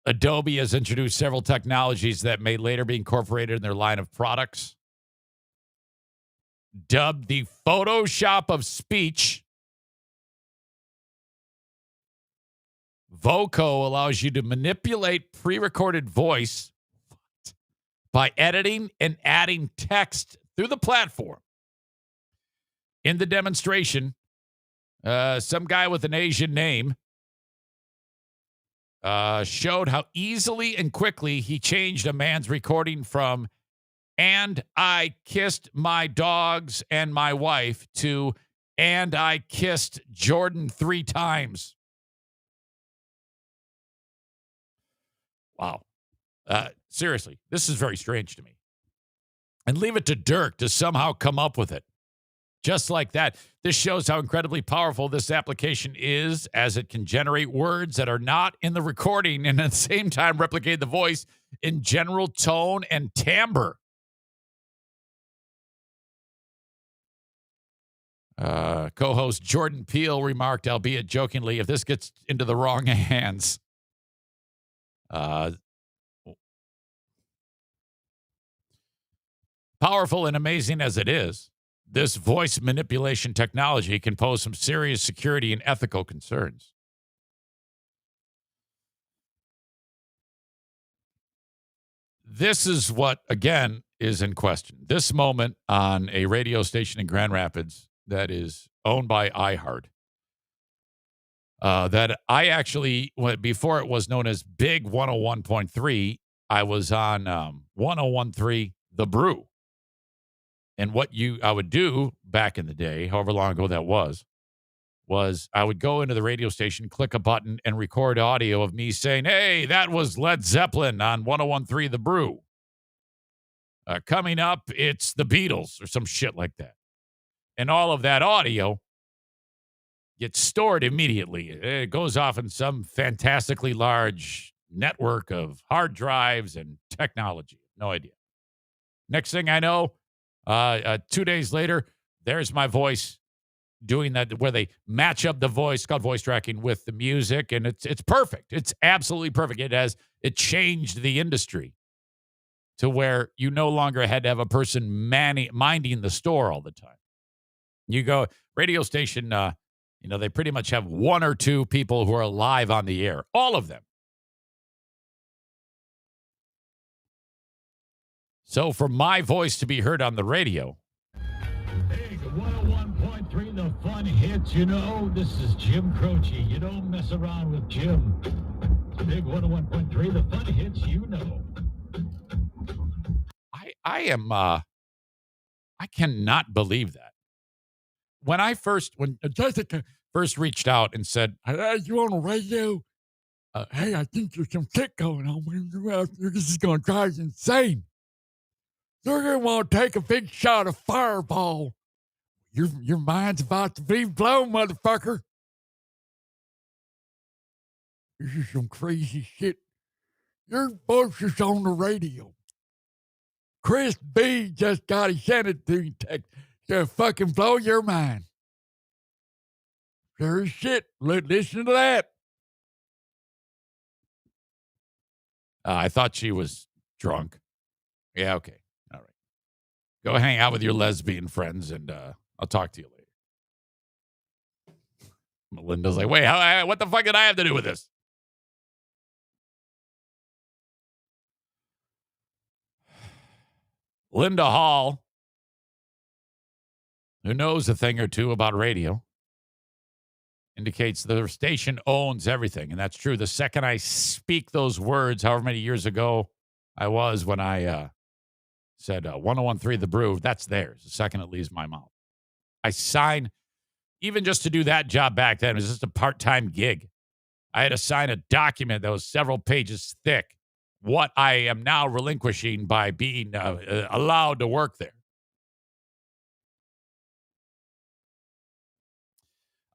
Adobe has introduced several technologies that may later be incorporated in their line of products. Dubbed the Photoshop of speech, Voco allows you to manipulate pre-recorded voice by editing and adding text through the platform. In the demonstration, some guy with an Asian name showed how easily and quickly he changed a man's recording from "and I kissed my dogs and my wife" to "and I kissed Jordan 3 times." Wow. Seriously, this is very strange to me. And leave it to Dirk to somehow come up with it. Just like that. This shows how incredibly powerful this application is, as it can generate words that are not in the recording and at the same time replicate the voice in general tone and timbre. Co-host Jordan Peele remarked, albeit jokingly, if this gets into the wrong hands, powerful and amazing as it is, this voice manipulation technology can pose some serious security and ethical concerns. This is what, again, is in question. This moment on a radio station in Grand Rapids that is owned by iHeart, that I actually, before it was known as Big 101.3, I was on 101.3 The Brew. And what I would do back in the day, however long ago that was I would go into the radio station, click a button, and record audio of me saying, "Hey, that was Led Zeppelin on 101.3 The Brew. Coming up, it's the Beatles," or some shit like that. And all of that audio gets stored immediately. It goes off in some fantastically large network of hard drives and technology. No idea. Next thing I know, 2 days later, there's my voice doing that, where they match up the voice, it's called voice tracking, with the music, and it's perfect. It's absolutely perfect. It changed the industry to where you no longer had to have a person minding the store all the time. You go radio station, they pretty much have one or two people who are live on the air, all of them. So for my voice to be heard on the radio. Big 101.3, the fun hits, This is Jim Croce. You don't mess around with Jim. Big 101.3, the fun hits, I cannot believe that. When Jessica first reached out and said, "Hey, you on the radio? Hey, I think there's some shit going on. This is going to drive you insane. You're going to want to take a big shot of Fireball. Your mind's about to be blown, motherfucker. This is some crazy shit. Your voice is on the radio. Chris B just got his Senate through text to fucking blow your mind. Sure as shit. Listen to that." I thought she was drunk. Yeah, okay. All right. Go hang out with your lesbian friends, and I'll talk to you later. Melinda's like, "Wait, what the fuck did I have to do with this?" Linda Hall, who knows a thing or two about radio, indicates the station owns everything. And that's true. The second I speak those words, however many years ago I was when I said 101.3 The Brew, that's theirs. The second it leaves my mouth. I sign Even just to do that job back then, it was just a part-time gig. I had to sign a document that was several pages thick, what I am now relinquishing by being allowed to work there.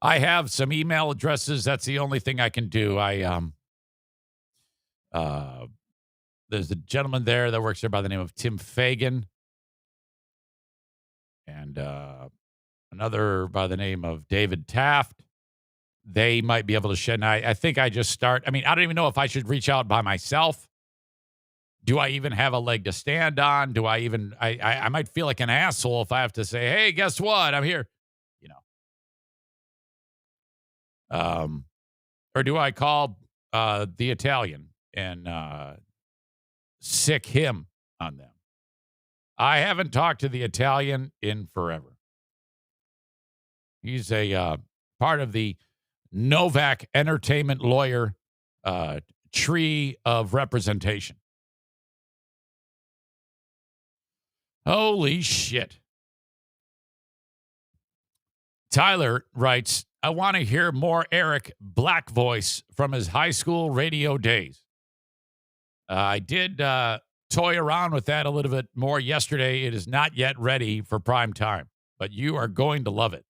I have some email addresses. That's the only thing I can do. There's a gentleman there that works there by the name of Tim Fagan, and another by the name of David Taft. They might be able to shed. And I think I just start. I mean, I don't even know if I should reach out by myself. Do I even have a leg to stand on? Do I even? I might feel like an asshole if I have to say, "Hey, guess what? I'm here." You know. Or do I call the Italian and sick him on them? I haven't talked to the Italian in forever. He's a part of the Novak Entertainment Lawyer tree of representation. Holy shit. Tyler writes, I want to hear more Eric Black voice from his high school radio days. I did toy around with that a little bit more yesterday. It is not yet ready for prime time, but you are going to love it.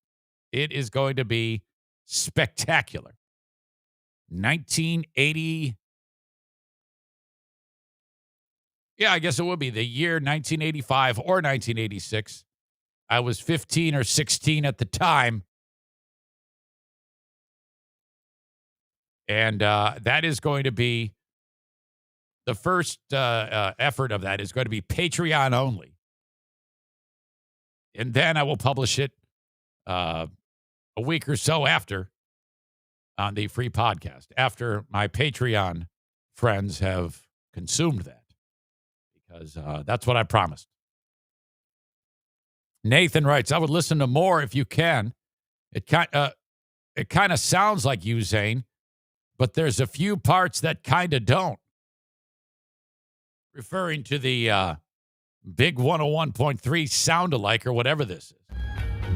It is going to be spectacular. 1980. Yeah, I guess it would be the year 1985 or 1986. I was 15 or 16 at the time. And that is going to be the first effort of that is going to be Patreon only. And then I will publish it a week or so after on the free podcast, after my Patreon friends have consumed that, because that's what I promised. Nathan writes, I would listen to more if you can. It kind of sounds like you, Zane, but there's a few parts that kind of don't. Referring to the big 101.3 soundalike or whatever this is.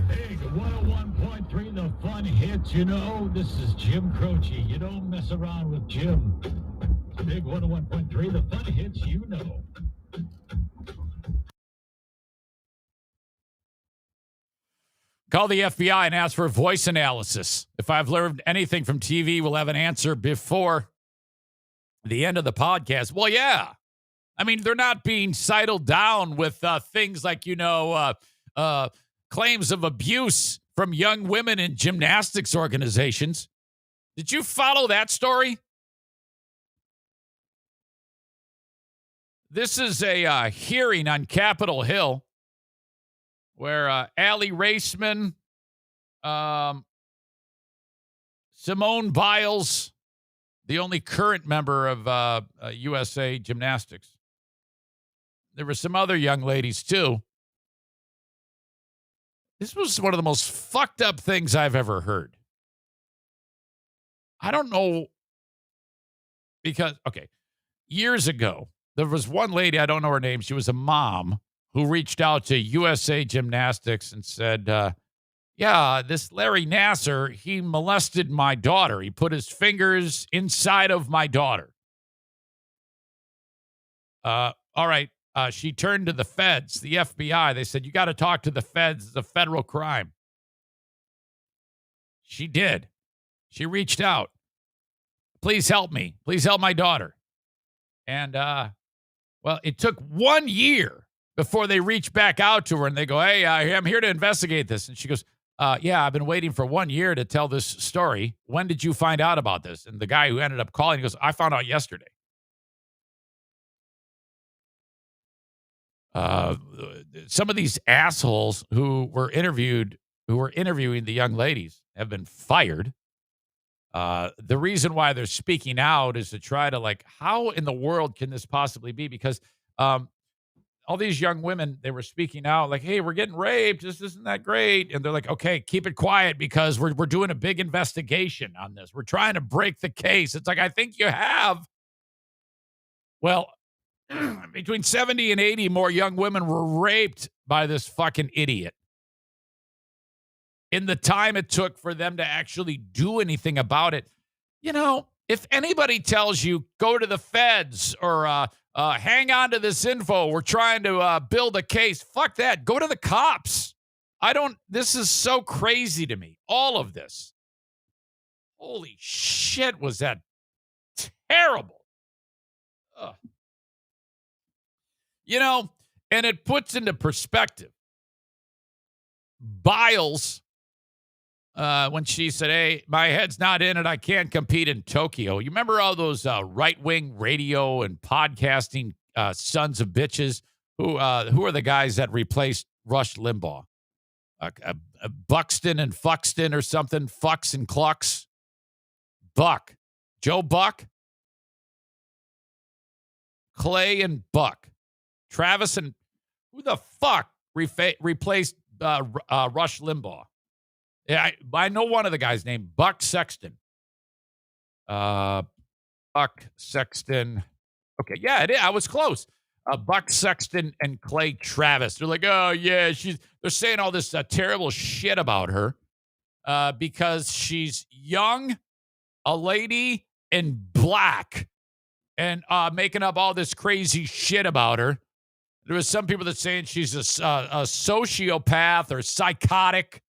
Big 101.3, the fun hits. You know, this is Jim Croce. You don't mess around with Jim. Big 101.3, the fun hits. You know. Call the FBI and ask for voice analysis. If I've learned anything from TV, we'll have an answer before the end of the podcast. Well, yeah. I mean, they're not being sidled down with things like, claims of abuse from young women in gymnastics organizations. Did you follow that story? This is a hearing on Capitol Hill where Allie Raceman, Simone Biles, the only current member of USA Gymnastics. There were some other young ladies, too. This was one of the most fucked up things I've ever heard. I don't know, because, okay, years ago, there was one lady, I don't know her name, she was a mom, who reached out to USA Gymnastics and said, yeah, this Larry Nasser, he molested my daughter. He put his fingers inside of my daughter. All right. She turned to the feds, the FBI. They said, you got to talk to the feds. It's a federal crime. She did. She reached out. Please help me. Please help my daughter. And, well, it took 1 year before they reached back out to her and they go, hey, I'm here to investigate this. And she goes, yeah, I've been waiting for 1 year to tell this story. When did you find out about this? And the guy who ended up calling, he goes, I found out yesterday. Some of these assholes who were interviewing the young ladies have been fired. The reason why they're speaking out is to try to how in the world can this possibly be? Because all these young women, they were speaking out like, hey, we're getting raped. This isn't that great. And they're like, okay, keep it quiet because we're doing a big investigation on this. We're trying to break the case. It's like, I think you have. Well, between 70 and 80 more young women were raped by this fucking idiot. in the time it took for them to actually do anything about it. If anybody tells you go to the feds or hang on to this info, we're trying to build a case, fuck that. Go to the cops. This is so crazy to me. All of this. Holy shit, was that terrible. Ugh. And it puts into perspective Biles, when she said, hey, my head's not in it, I can't compete in Tokyo. You remember all those right-wing radio and podcasting sons of bitches? Who are the guys that replaced Rush Limbaugh? Buxton and Fuxton or something? Fucks and Clucks? Buck. Joe Buck? Clay and Buck. Travis and who the fuck replaced Rush Limbaugh? Yeah, I know one of the guys named Buck Sexton. Buck Sexton. Okay, yeah, it is. I was close. Buck Sexton and Clay Travis. They're like, oh, yeah, they're saying all this terrible shit about her because she's young, a lady, and black, and making up all this crazy shit about her. There was some people that saying she's a sociopath or psychotic.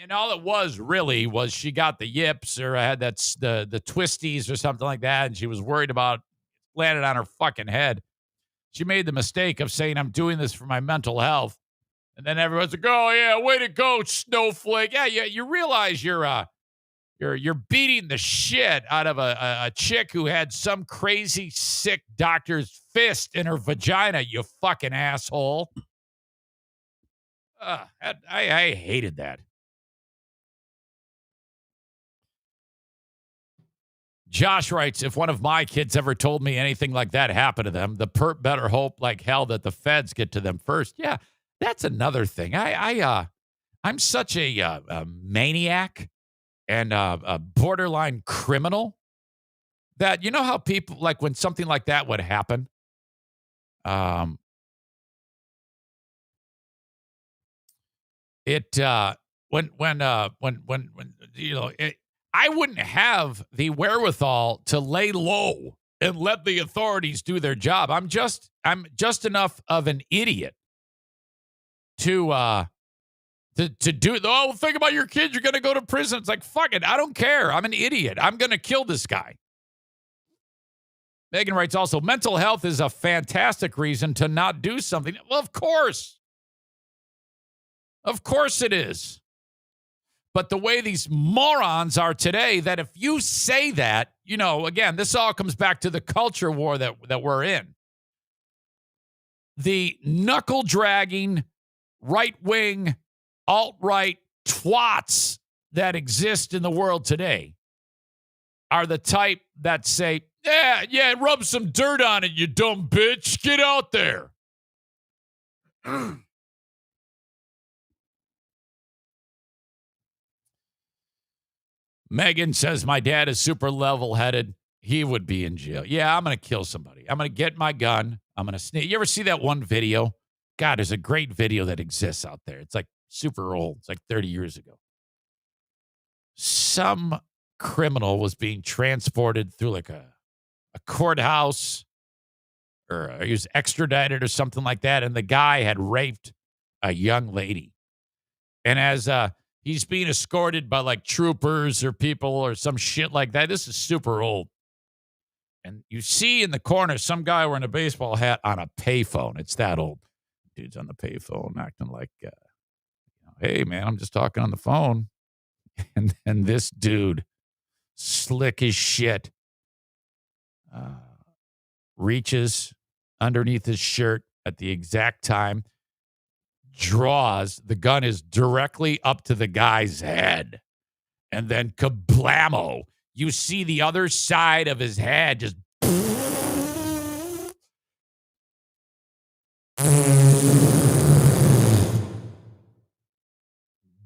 And all it was really was she got the yips or had the twisties or something like that, and she was worried about landing on her fucking head. She made the mistake of saying, I'm doing this for my mental health. And then everyone's like, oh, yeah, way to go, snowflake. Yeah, you realize you're beating the shit out of a chick who had some crazy, sick doctor's fist in her vagina, you fucking asshole. I hated that. Josh writes, if one of my kids ever told me anything like that happened to them, the perp better hope like hell that the feds get to them first. Yeah, that's another thing. I'm such a maniac and a borderline criminal that you know how people like when something like that would happen. I wouldn't have the wherewithal to lay low and let the authorities do their job. I'm just enough of an idiot to do. Oh, think about your kids. You're going to go to prison. It's like, fuck it. I don't care. I'm an idiot. I'm going to kill this guy. Megan writes also, mental health is a fantastic reason to not do something. Well, of course. Of course it is. But the way these morons are today, that if you say that, again, this all comes back to the culture war that we're in. The knuckle-dragging, right-wing, alt-right twats that exist in the world today are the type that say, yeah, rub some dirt on it, you dumb bitch. Get out there. Megan says, my dad is super level-headed. He would be in jail. Yeah, I'm going to kill somebody. I'm going to get my gun. I'm going to sneak. You ever see that one video? God, there's a great video that exists out there. It's like super old. It's like 30 years ago. Some criminal was being transported through like a courthouse, or he was extradited or something like that, and the guy had raped a young lady. And as he's being escorted by like troopers or people or some shit like that. This is super old. And you see in the corner some guy wearing a baseball hat on a payphone. It's that old. Dude's on the payphone acting like, hey, man, I'm just talking on the phone. And then this dude, slick as shit, reaches underneath his shirt at the exact time, draws, the gun is directly up to the guy's head, and then kablamo, you see the other side of his head just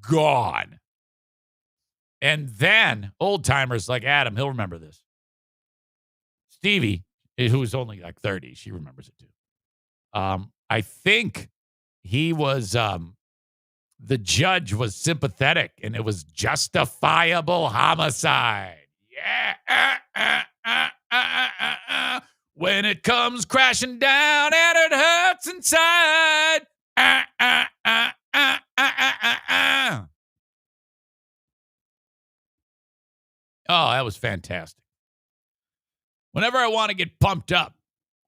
gone. And then old timers like Adam, he'll remember this. Stevie, who's only like 30, she remembers it too. I think he was the judge was sympathetic and it was justifiable homicide. Yeah. When it comes crashing down and it hurts inside. Oh, that was fantastic. Whenever I want to get pumped up,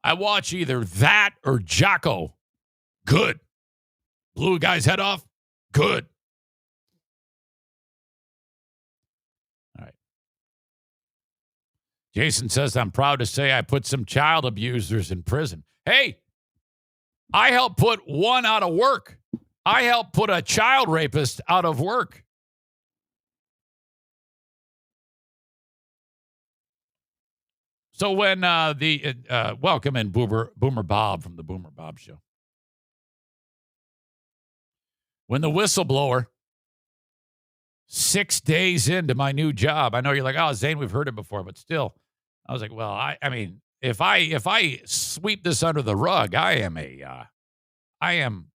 I watch either that or Jocko. Good. Blew a guy's head off. Good. All right. Jason says, I'm proud to say I put some child abusers in prison. Hey, I helped put one out of work. I helped put a child rapist out of work. So when welcome in Boomer Bob from the Boomer Bob Show. When the whistleblower, 6 days into my new job, I know you're like, oh, Zane, we've heard it before, but still, I was like, well, I mean, if I sweep this under the rug, I am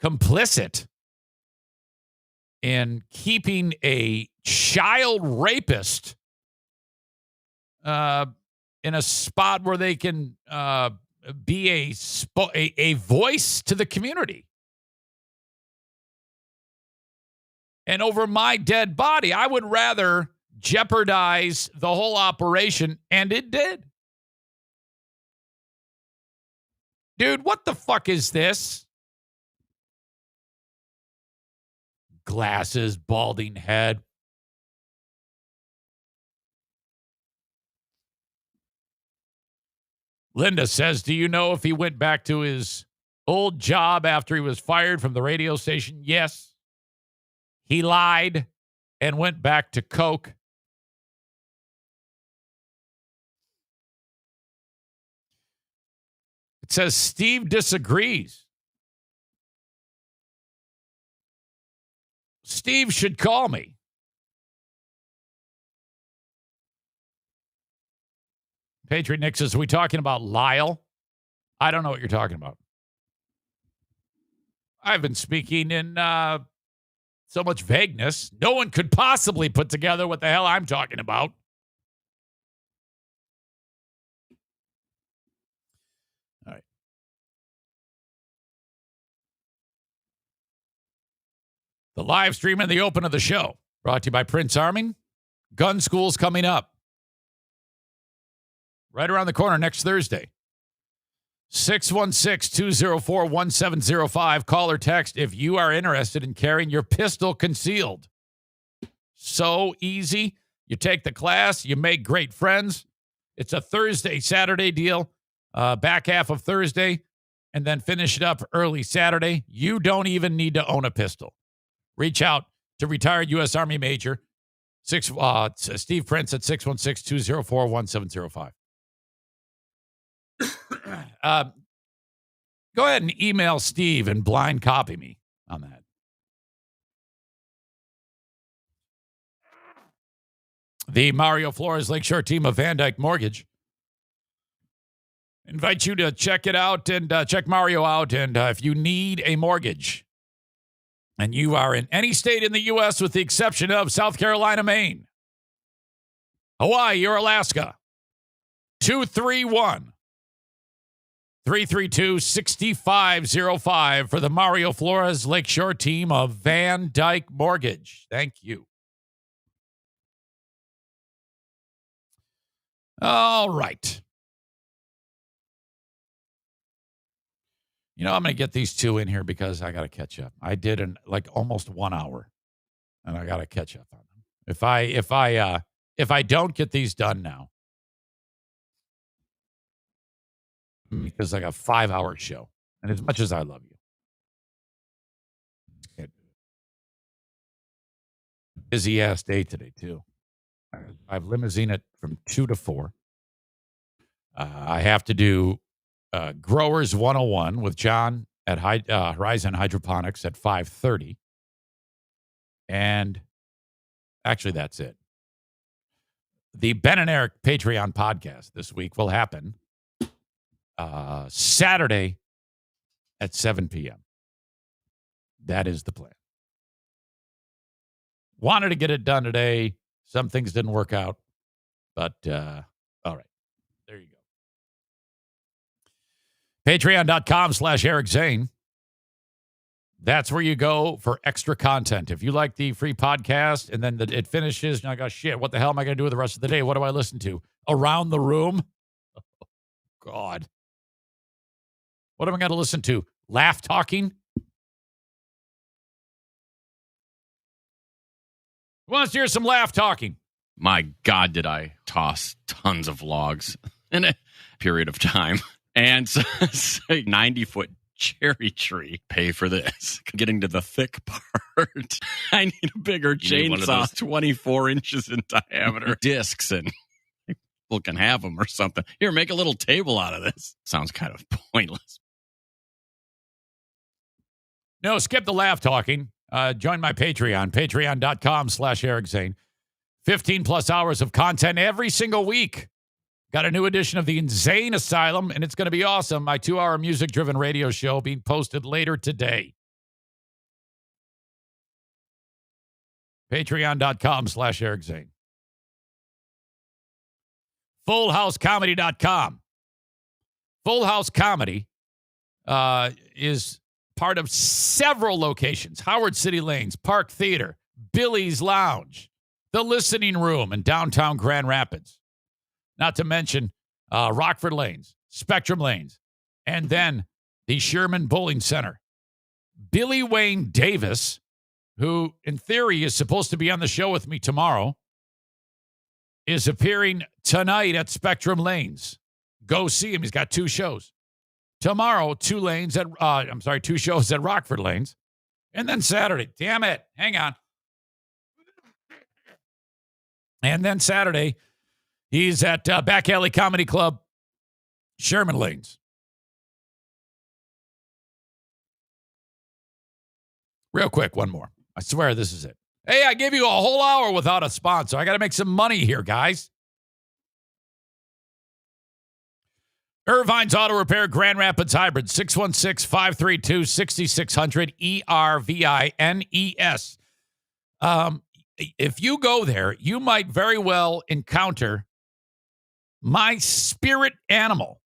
complicit in keeping a child rapist in a spot where they can be a voice to the community. And over my dead body, I would rather jeopardize the whole operation, and it did. Dude, what the fuck is this? Glasses, balding head. Linda says, do you know if he went back to his old job after he was fired from the radio station? Yes. He lied and went back to coke. It says Steve disagrees. Steve should call me. Patriot Nick says, are we talking about Lyle? I don't know what you're talking about. I've been speaking in so much vagueness. No one could possibly put together what the hell I'm talking about. All right. The live stream and the open of the show brought to you by Prince Arming. Gun school's coming up. Right around the corner next Thursday. 616-204-1705. Call or text if you are interested in carrying your pistol concealed. So easy. You take the class. You make great friends. It's a Thursday, Saturday deal. Back half of Thursday. And then finish it up early Saturday. You don't even need to own a pistol. Reach out to retired U.S. Army Major Steve Prince at 616-204-1705. Go ahead and email Steve and blind copy me on that. The Mario Flores Lakeshore team of Van Dyke Mortgage invite you to check it out and check Mario out. And if you need a mortgage and you are in any state in the U.S. with the exception of South Carolina, Maine, Hawaii, or Alaska, 231-332-6505 for the Mario Flores Lakeshore team of Van Dyke Mortgage. Thank you. All right. You know, I'm going to get these two in here because I got to catch up. I did in like almost 1 hour, and I got to catch up on them. If I don't get these done now, because I got a 5-hour show, and as much as I love you, busy ass day today too. I've limousine it from 2 to 4. I have to do Growers 101 with John at Horizon Hydroponics at 5:30. And actually, that's it. The Ben and Eric Patreon podcast this week will happen Saturday at 7 p.m. That is the plan. Wanted to get it done today. Some things didn't work out. But, all right. There you go. Patreon.com/Eric Zane. That's where you go for extra content. If you like the free podcast and then it finishes, and I go, shit, what the hell am I going to do with the rest of the day? What do I listen to? Around the Room? Oh, God. What am I going to listen to? Laugh Talking? Who wants to hear some laugh talking? My God, did I toss tons of logs in a period of time. And so, 90-foot cherry tree. Pay for this. Getting to the thick part. I need a bigger chainsaw, 24 inches in diameter. Discs, and people can have them or something. Here, make a little table out of this. Sounds kind of pointless. No, skip the laugh talking. Join my Patreon, patreon.com/Eric Zane. 15 plus hours of content every single week. Got a new edition of the Insane Asylum, and it's going to be awesome. My 2-hour music-driven radio show being posted later today. Patreon.com/Eric Zane. FullHouseComedy.com. Full House Comedy is part of several locations. Howard City Lanes, Park Theater, Billy's Lounge, The Listening Room in downtown Grand Rapids. Not to mention Rockford Lanes, Spectrum Lanes, and then the Sherman Bowling Center. Billy Wayne Davis, who in theory is supposed to be on the show with me tomorrow, is appearing tonight at Spectrum Lanes. Go see him. He's got 2 shows. Tomorrow, 2 shows at Rockford Lanes. And then Saturday. Damn it. Hang on. And then Saturday, he's at Back Alley Comedy Club, Sherman Lanes. Real quick, one more. I swear this is it. Hey, I gave you a whole hour without a sponsor. I got to make some money here, guys. Irvine's Auto Repair, Grand Rapids Hybrid, 616-532-6600, ERVINES. If you go there, you might very well encounter my spirit animal,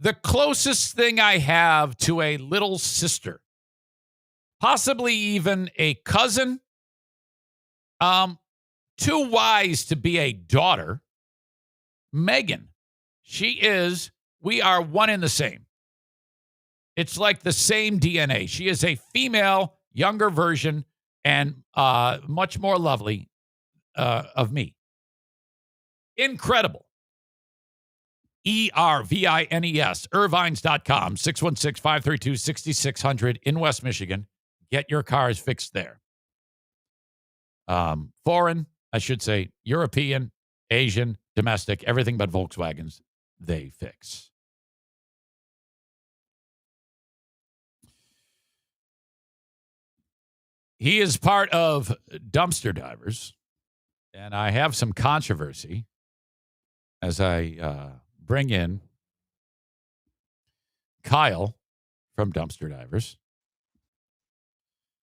the closest thing I have to a little sister, possibly even a cousin, too wise to be a daughter, Megan. We are one and the same. It's like the same DNA. She is a female, younger version, and much more lovely of me. Incredible. ERVINES, Irvines.com, 616-532-6600 in West Michigan. Get your cars fixed there. Foreign, I should say, European, Asian, domestic, everything but Volkswagens, they fix. He is part of Dumpster Divers, and I have some controversy as I bring in Kyle from Dumpster Divers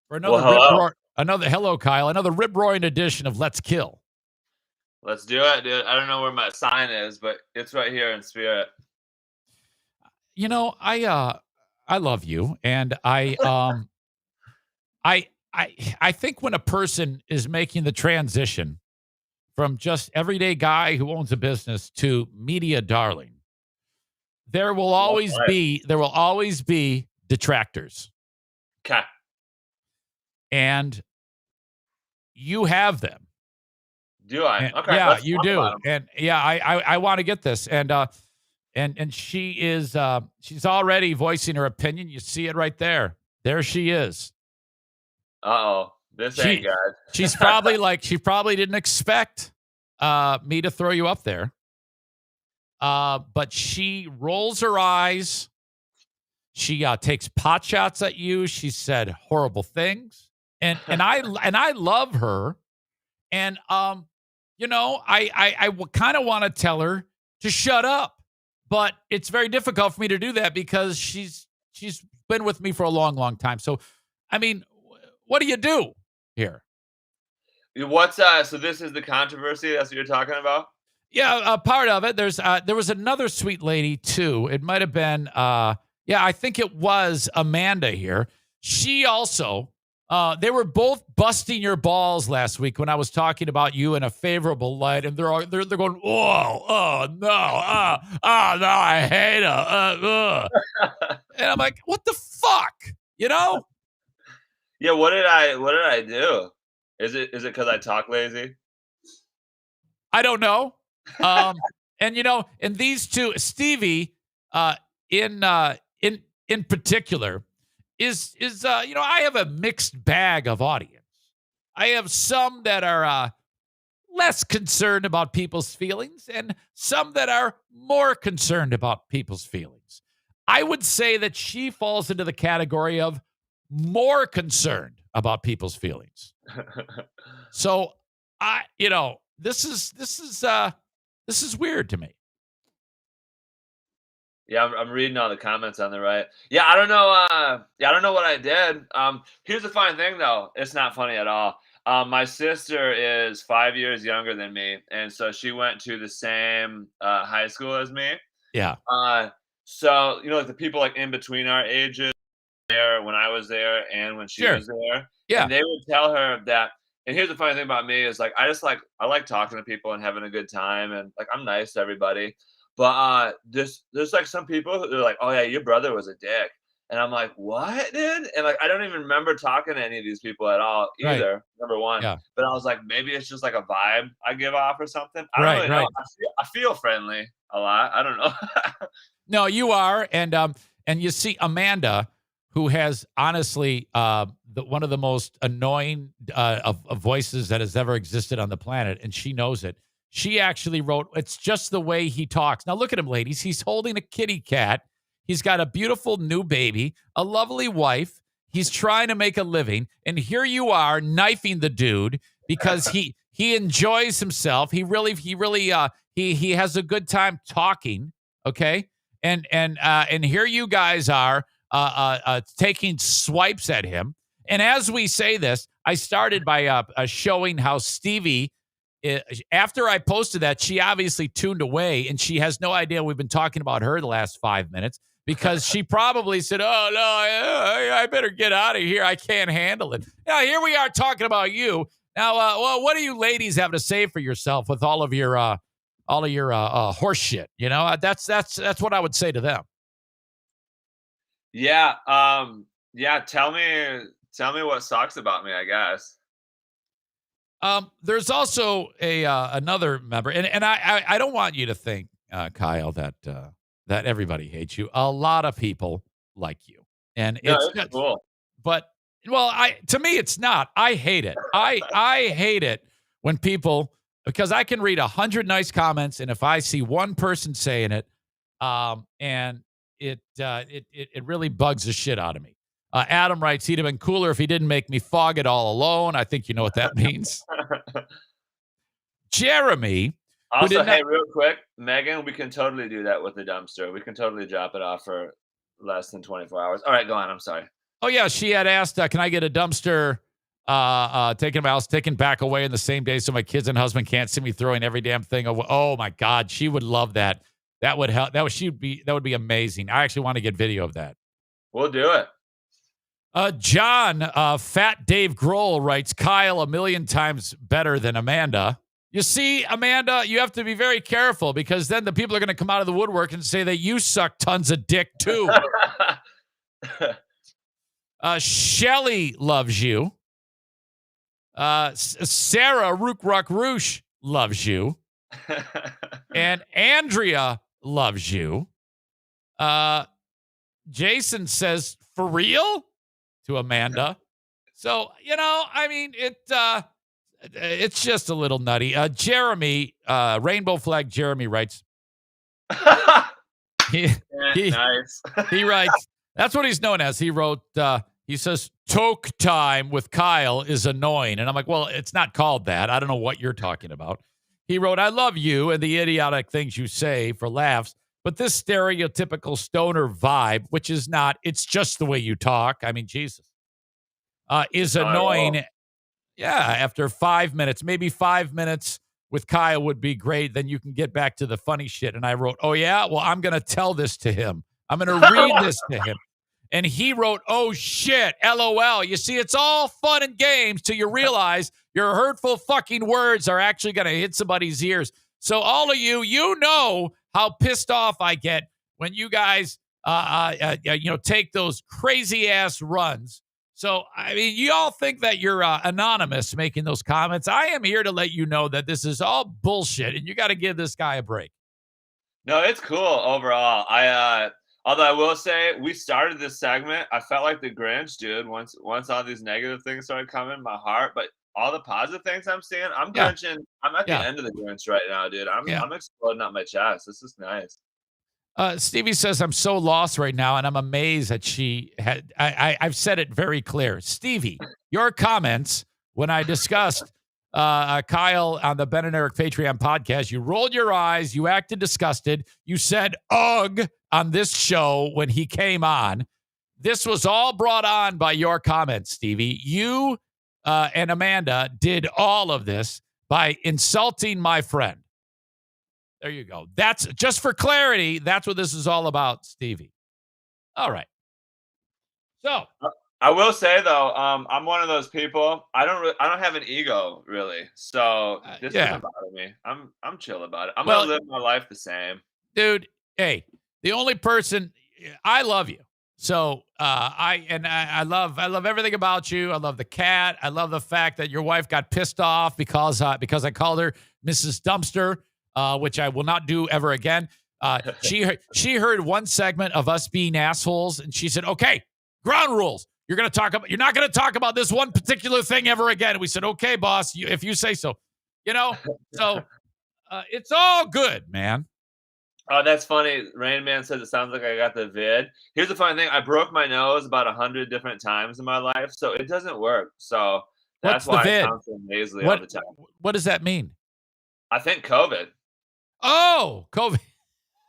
for hello, Kyle, another rip-roaring edition of Let's Kill. Let's do it, dude. I don't know where my sign is, but it's right here in spirit. You know, I love you, and I think when a person is making the transition from just everyday guy who owns a business to media darling, there will always be detractors. Okay. And you have them. Do I? And, okay. Yeah, you do. And yeah, I want to get this. And she is she's already voicing her opinion. You see it right there. There she is. Uh-oh. This ain't good. She probably didn't expect me to throw you up there. But she rolls her eyes. She takes pot shots at you. She said horrible things. And I love her. And you know, I kind of want to tell her to shut up. But it's very difficult for me to do that because she's been with me for a long, long time. So, I mean, what do you do here? What's so this is the controversy, that's what you're talking about? Yeah, part of it. There was another sweet lady too. It might have been I think it was Amanda here. She also they were both busting your balls last week when I was talking about you in a favorable light, and they're going, oh no, no, I hate her. And I'm like, what the fuck? You know? Yeah, what did I do? Is it because I talk lazy? I don't know. And and these two, Stevie, in particular, is I have a mixed bag of audience. I have some that are less concerned about people's feelings, and some that are more concerned about people's feelings. I would say that she falls into the category of more concerned about people's feelings. So this is weird to me. Yeah, I'm reading all the comments on the right. Yeah, I don't know. I don't know what I did. Here's the funny thing, though. It's not funny at all. My sister is 5 years younger than me, and so she went to the same high school as me. Yeah. So like the people like in between our ages there when I was there and when she was there. Yeah. And they would tell her that. And here's the funny thing about me is like I like talking to people and having a good time, and like I'm nice to everybody. But there's like some people who they're like, oh yeah, your brother was a dick. And I'm like, what, dude? And like I don't even remember talking to any of these people at all either. Right. Number one. Yeah. But I was like, maybe it's just like a vibe I give off or something. I don't really know. I feel friendly a lot. I don't know. No, you are. And you see Amanda, who has honestly one of the most annoying of voices that has ever existed on the planet, and she knows it. She actually wrote, it's just the way he talks. Now, look at him, ladies. He's holding a kitty cat. He's got a beautiful new baby, a lovely wife. He's trying to make a living. And here you are knifing the dude because he enjoys himself. He has a good time talking. Okay. And here you guys are taking swipes at him. And as we say this, I started by showing how Stevie, after I posted that, she obviously tuned away, and she has no idea we've been talking about her the last 5 minutes because she probably said, oh, no, I better get out of here. I can't handle it. Now, here we are talking about you. Now, what do you ladies have to say for yourself with all of your horse shit? That's what I would say to them. Yeah. Tell me what sucks about me, I guess. There's also another member, and I don't want you to think, Kyle, that everybody hates you. A lot of people like you, and it's cool. But to me, it's not. I hate it. I hate it when people, because I can read 100 nice comments, and if I see one person saying it, and it really bugs the shit out of me. Adam writes, he'd have been cooler if he didn't make me fog it all alone. I think you know what that means. Jeremy. Also, hey, real quick, Megan, we can totally do that with the dumpster. We can totally drop it off for less than 24 hours. All right, go on. I'm sorry. Oh, yeah. She had asked, can I get a dumpster taken back away in the same day so my kids and husband can't see me throwing every damn thing away? Oh, my God. She would love that. That would help. That would be amazing. I actually want to get video of that. We'll do it. John, Fat Dave Grohl writes, Kyle 1,000,000 times better than Amanda. You see, Amanda, you have to be very careful because then the people are going to come out of the woodwork and say that you suck tons of dick too. Shelly loves you. Sarah Rook Ruck Roosh loves you. And Andrea loves you. Jason says, for real? To Amanda. So, I mean, it's just a little nutty. Jeremy, Rainbow Flag Jeremy writes. Nice. He writes, that's what he's known as. He wrote, he says, toke time with Kyle is annoying. And I'm like, well, it's not called that. I don't know what you're talking about. He wrote, I love you and the idiotic things you say for laughs. But this stereotypical stoner vibe, which is not, it's just the way you talk. I mean, Jesus. is Not at all. annoying. Yeah, after 5 minutes, maybe 5 minutes with Kyle would be great. Then you can get back to the funny shit. And I wrote, oh, yeah? Well, I'm going to tell this to him. I'm going to read this to him. And he wrote, oh, shit, LOL. You see, it's all fun and games till you realize your hurtful fucking words are actually going to hit somebody's ears. So all of you, you know how pissed off I get when you guys, take those crazy ass runs. So, I mean, you all think that you're anonymous making those comments. I am here to let you know that this is all bullshit, and you got to give this guy a break. No, it's cool overall. Although I will say, we started this segment. I felt like the Grinch, dude. Once all these negative things started coming in my heart, but all the positive things I'm seeing, I'm Grinching. I'm at the end of the Grinch right now, dude. I'm exploding out my chest. This is nice. Stevie says, I'm so lost right now, and I'm amazed that she had. I've said it very clear. Stevie, your comments when I discussed Kyle on the Ben and Eric Patreon podcast, you rolled your eyes, you acted disgusted, you said ugh on this show when he came on. This was all brought on by your comments, Stevie. You and Amanda did all of this by insulting my friend. There you go. That's just for clarity. That's what this is all about, Stevie. All right. So I will say though, I'm one of those people. I don't have an ego really, so this doesn't bother me. I'm chill about it. I'm gonna live my life the same, dude. Hey, the only person I love you. So I love everything about you. I love the cat. I love the fact that your wife got pissed off because I called her Mrs. Dumpster. Which I will not do ever again. She heard one segment of us being assholes, and she said, "Okay, ground rules. You're not going to talk about this one particular thing ever again." And we said, "Okay, boss, if you say so." So it's all good, man. Oh, that's funny. Rain Man says it sounds like I got the vid. Here's the funny thing: I broke my nose about 100 different times in my life, so it doesn't work. So that's why I sound so nasally all the time. What does that mean? I think COVID. Oh, COVID.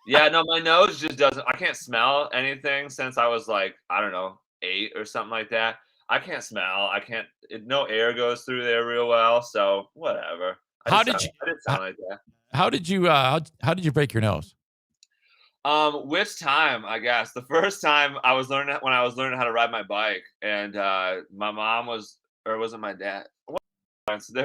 Yeah, no, my nose just doesn't. I can't smell anything since I was like, I don't know, 8 or something like that. I can't smell. No air goes through there real well. So whatever. I didn't sound like that. How did you break your nose? Which time? I guess the first time I was learning how to ride my bike, and my mom was, or was it my dad? So they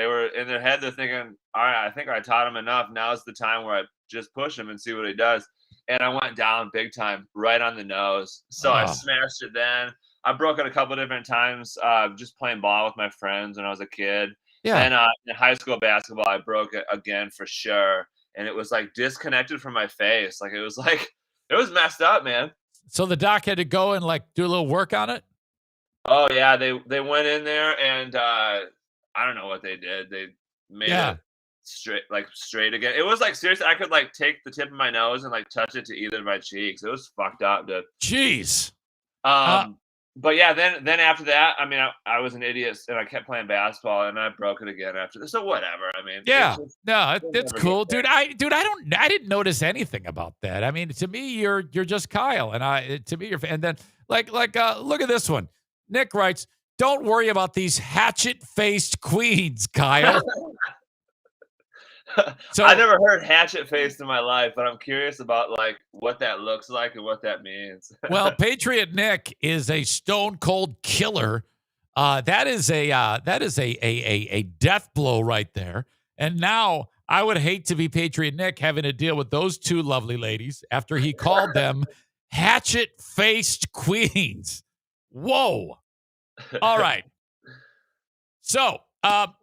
were in their head, they're thinking, all right, I think I taught him enough. Now's the time where I just push him and see what he does. And I went down big time, right on the nose. So I smashed it then. I broke it a couple of different times just playing ball with my friends when I was a kid. Yeah. And in high school basketball, I broke it again for sure. And it was like disconnected from my face. It was messed up, man. So the doc had to go and do a little work on it? Oh yeah, they went in there and I don't know what they did. They made it straight again. It was seriously, I could take the tip of my nose and touch it to either of my cheeks. It was fucked up, dude. Jeez. But yeah, then after that, I mean, I was an idiot and I kept playing basketball and I broke it again after this. So whatever. I mean, it's cool, dude. I didn't notice anything about that. I mean, to me, you're just Kyle, and to me, you're, and then look at this one. Nick writes, "Don't worry about these hatchet-faced queens, Kyle." So I never heard hatchet-faced in my life, but I'm curious about what that looks like and what that means. Well, Patriot Nick is a stone cold killer. That is a death blow right there. And now I would hate to be Patriot Nick having to deal with those two lovely ladies after he called them hatchet-faced queens. Whoa. All right. So,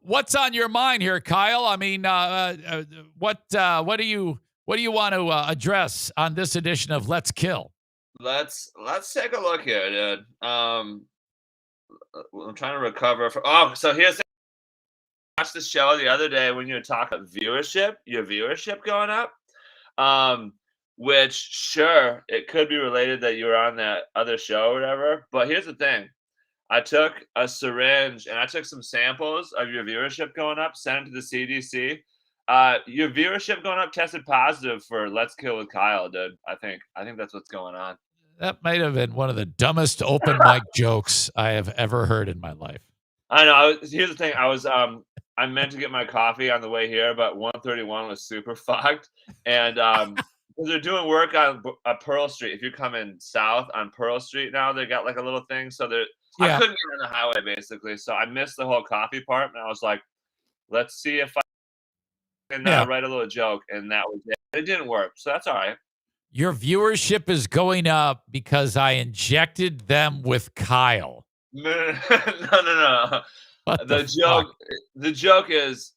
what's on your mind here, Kyle? I mean, what do you want to address on this edition of Let's Kill? Let's take a look here, dude. I'm trying to recover so here's the watched the show the other day when you were talking about your viewership going up. Which sure, it could be related that you were on that other show or whatever. But here's the thing. I took a syringe and I took some samples of your viewership going up, sent it to the CDC. Your viewership going up tested positive for Let's Kill with Kyle, dude. I think that's what's going on. That might have been one of the dumbest open mic jokes I have ever heard in my life. I know. Here's the thing. I meant to get my coffee on the way here, but 131 was super fucked. And because they're doing work on Pearl Street. If you're coming south on Pearl Street now, they got like a little thing. So I Yeah. couldn't get on the highway basically. So I missed the whole coffee part. And I was like, let's see if I can Yeah. write a little joke. And that was it. It didn't work. So that's all right. Your viewership is going up because I injected them with Kyle. No. What The joke is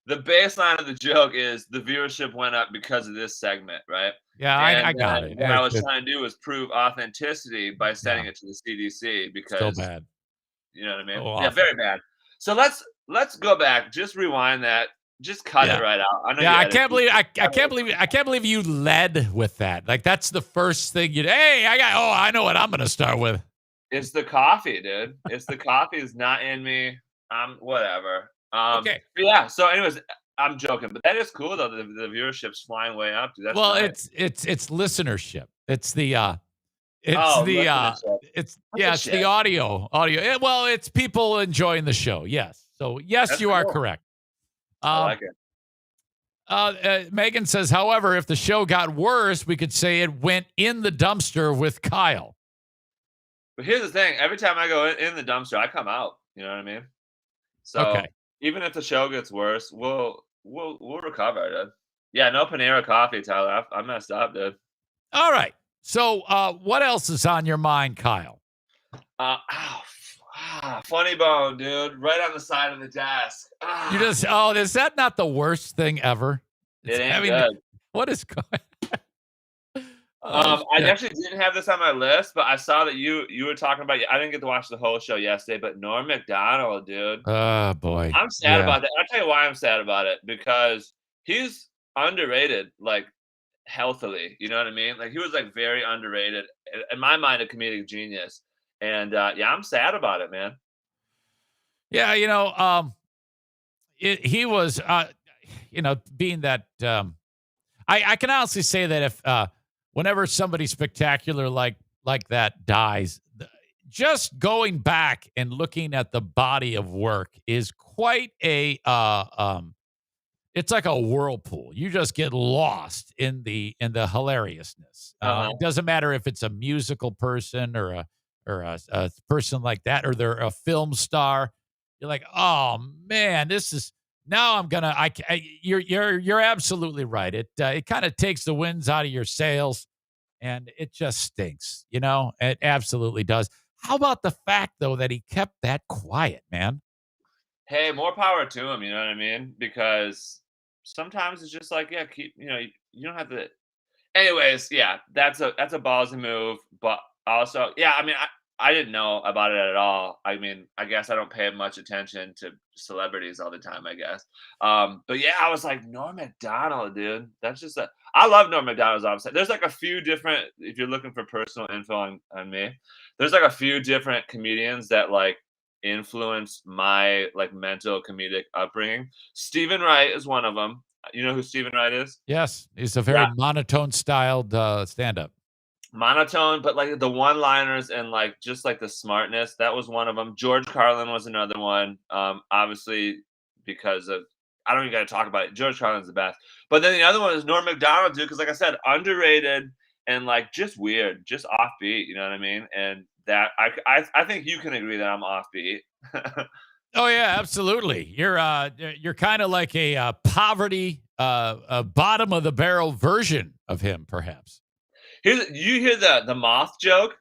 the baseline of the joke is the viewership went up because of this segment, right? Yeah, I got it. What I was trying to do was prove authenticity by sending it to the CDC because so bad. you know what I mean? So Yeah, awful. very bad. So let's go back, just rewind that, just cut it right out. I know Yeah, you edited I can't believe you led with that. Like that's the first thing I know what I'm gonna start with. It's the coffee, dude. It's the coffee is not in me. Whatever. Okay. But yeah. So, anyways, I'm joking, but that is cool though. The viewership's flying way up, dude. That's nice. it's listenership. It's the listenership. it's That's it's the audio. Well, it's people enjoying the show. Yes. So yes, That's you are cool. correct. I like it. Megan says, however, if the show got worse, we could say it went in the dumpster with Kyle. But here's the thing: every time I go in the dumpster, I come out. You know what I mean? So Okay. even if the show gets worse, we'll recover, dude. Yeah, no Panera coffee, Tyler. I messed up, dude. All right. So what else is on your mind, Kyle? Funny bone, dude. Right on the side of the desk. Is that not the worst thing ever? It ain't good. What is going I actually didn't have this on my list, but I saw that you were talking about. I didn't get to watch the whole show yesterday, but Norm Macdonald, dude. Oh boy, I'm sad about that. I'll tell you why I'm sad about it, because he's underrated, like healthily. You know what I mean? Like he was like very underrated in my mind, a comedic genius. And yeah, I'm sad about it, man. Yeah, he was, being that. I can honestly say that if whenever somebody spectacular like that dies, just going back and looking at the body of work is quite a it's like a whirlpool. You just get lost in the hilariousness. It doesn't matter if it's a musical person or a person like that, or they're a film star. You're like, oh man, this is. Now I'm gonna. You're absolutely right. It kind of takes the winds out of your sails, and it just stinks. It absolutely does. How about the fact though that he kept that quiet, man? Hey, more power to him. You know what I mean? Because sometimes it's just like, yeah, keep. You don't have to. Anyways, yeah, that's a ballsy move, but also, yeah, I mean, I didn't know about it at all. I mean, I guess I don't pay much attention to celebrities all the time, I guess. But yeah, I was like, Norm Macdonald, dude. That's just I love Norm Macdonald's obviously. There's like a few different, if you're looking for personal info on me, there's like a few different comedians that like influence my like mental comedic upbringing. Stephen Wright is one of them. You know who Stephen Wright is? Yes, he's a very monotone styled stand-up. Monotone, but like the one-liners and like just like the smartness, that was one of them. George Carlin was another one. Obviously because of I don't even got to talk about it. George Carlin's the best. But then the other one is Norm Macdonald, dude, because like I said, underrated and like just weird, just offbeat. You know what I mean? And that I think you can agree that I'm offbeat. Oh yeah, absolutely. You're kind of like a poverty, a bottom of the barrel version of him, perhaps. You hear the moth joke?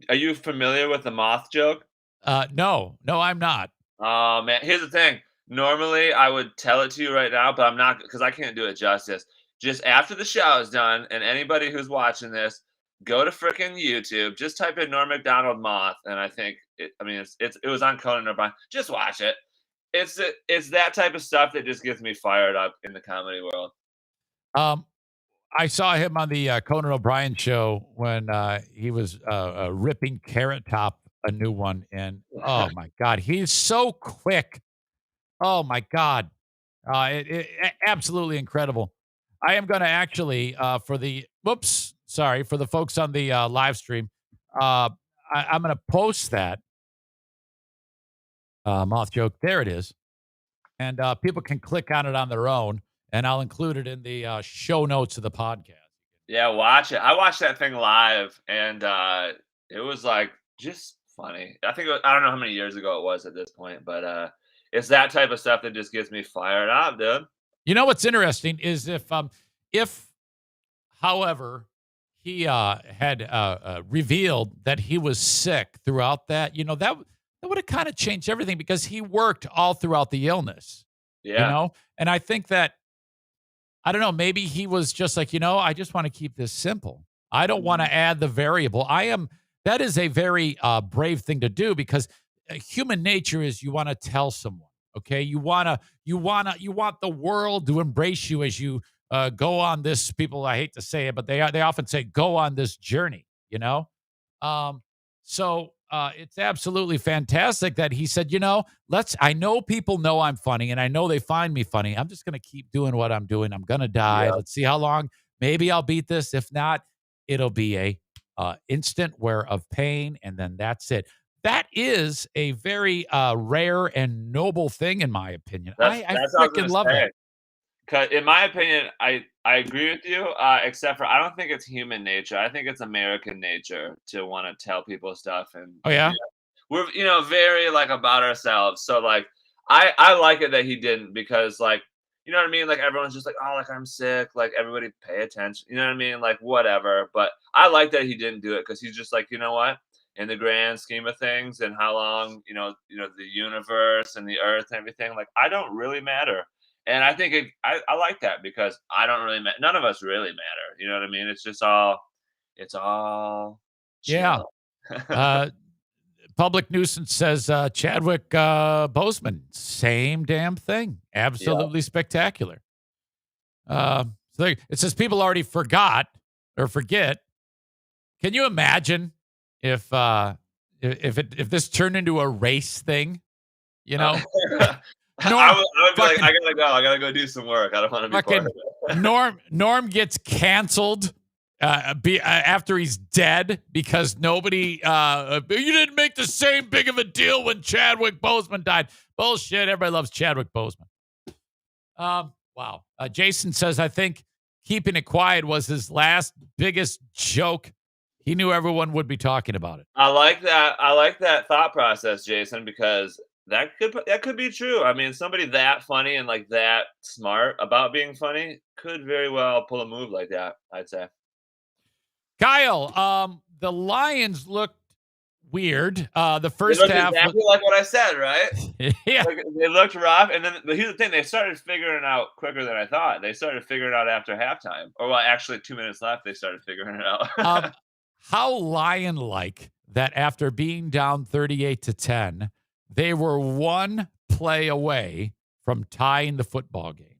Are you familiar with the moth joke? No, I'm not. Oh man, here's the thing. Normally I would tell it to you right now, but I'm not because I can't do it justice. Just after the show is done, and anybody who's watching this, go to frickin' YouTube. Just type in Norm Macdonald moth, and I think it was on Conan O'Brien. Just watch it. It's that type of stuff that just gets me fired up in the comedy world. I saw him on the Conan O'Brien show when he was ripping Carrot Top, a new one, and oh my God, he's so quick. Oh my God, absolutely incredible. I am going to actually for the Sorry for the folks on the live stream. I'm going to post that moth joke. There it is, and people can click on it on their own, and I'll include it in the show notes of the podcast. Yeah, watch it. I watched that thing live, and it was like just funny. I don't know how many years ago it was at this point, but it's that type of stuff that just gets me fired up, dude. You know what's interesting is if, however, he had revealed that he was sick throughout that, that would have kind of changed everything because he worked all throughout the illness, Yeah. And I think that, I don't know, maybe he was just like, I just want to keep this simple. I don't want to add the variable. That is a very brave thing to do because human nature is you want to tell someone, okay? You want the world to embrace you as you go on this, people, I hate to say it, but they often say, go on this journey, So it's absolutely fantastic that he said, I know people know I'm funny and I know they find me funny. I'm just going to keep doing what I'm doing. I'm going to die. Yeah. Let's see how long. Maybe I'll beat this. If not, it'll be a instant wear of pain. And then that's it. That is a very rare and noble thing, in my opinion. I freaking love that. Because in my opinion, I agree with you, except for I don't think it's human nature. I think it's American nature to want to tell people stuff, and Oh yeah, we're very like about ourselves. So like I like it that he didn't because like you know what I mean. Like everyone's just like oh like I'm sick. Like everybody pay attention. You know what I mean? Like whatever. But I like that he didn't do it because he's just like you know what. In the grand scheme of things, and how long the universe and the earth and everything. Like I don't really matter. And I think I like that because I don't really matter. None of us really matter. You know what I mean? It's all yeah. chill. Public nuisance says Chadwick Boseman, same damn thing. Absolutely spectacular. So it says people already forgot or forget. Can you imagine if this turned into a race thing? I would be like, I gotta go do some work. I don't want to be part of it. Norm gets canceled after he's dead because nobody you didn't make the same big of a deal when Chadwick Boseman died. Bullshit. Everybody loves Chadwick Boseman. Wow. Jason says, I think keeping it quiet was his last biggest joke. He knew everyone would be talking about it. I like that thought process, Jason, because that could be true. I mean, somebody that funny and like that smart about being funny could very well pull a move like that, I'd say. Kyle, the Lions looked weird. The first half exactly like what I said, right? Yeah. They looked rough, and then here's the thing: they started figuring it out quicker than I thought. They started figuring it out after halftime, or well, actually 2 minutes left, they started figuring it out. How lion-like that after being down 38-10, they were one play away from tying the football game.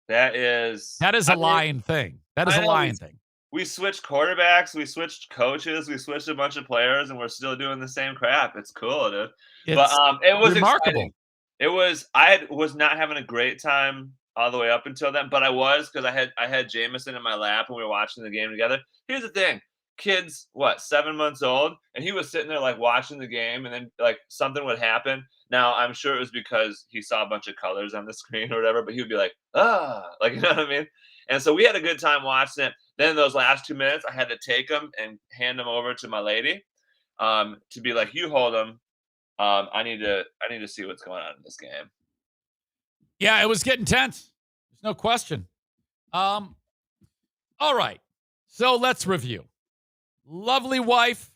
That is a lion thing. That is a lion thing. We switched quarterbacks, we switched coaches, we switched a bunch of players, and we're still doing the same crap. It's cool, dude. It was remarkable. Exciting. I was not having a great time all the way up until then, but I was because I had Jameson in my lap and we were watching the game together. Here's the thing. Kid's 7 months old, and he was sitting there like watching the game, and then like something would happen. Now I'm sure it was because he saw a bunch of colors on the screen or whatever, but he would be like, like you know what I mean? And so we had a good time watching it. Then those last 2 minutes, I had to take him and hand him over to my lady, to be like, you hold him. I need to see what's going on in this game. Yeah, it was getting tense. There's no question. All right. So let's review. Lovely wife,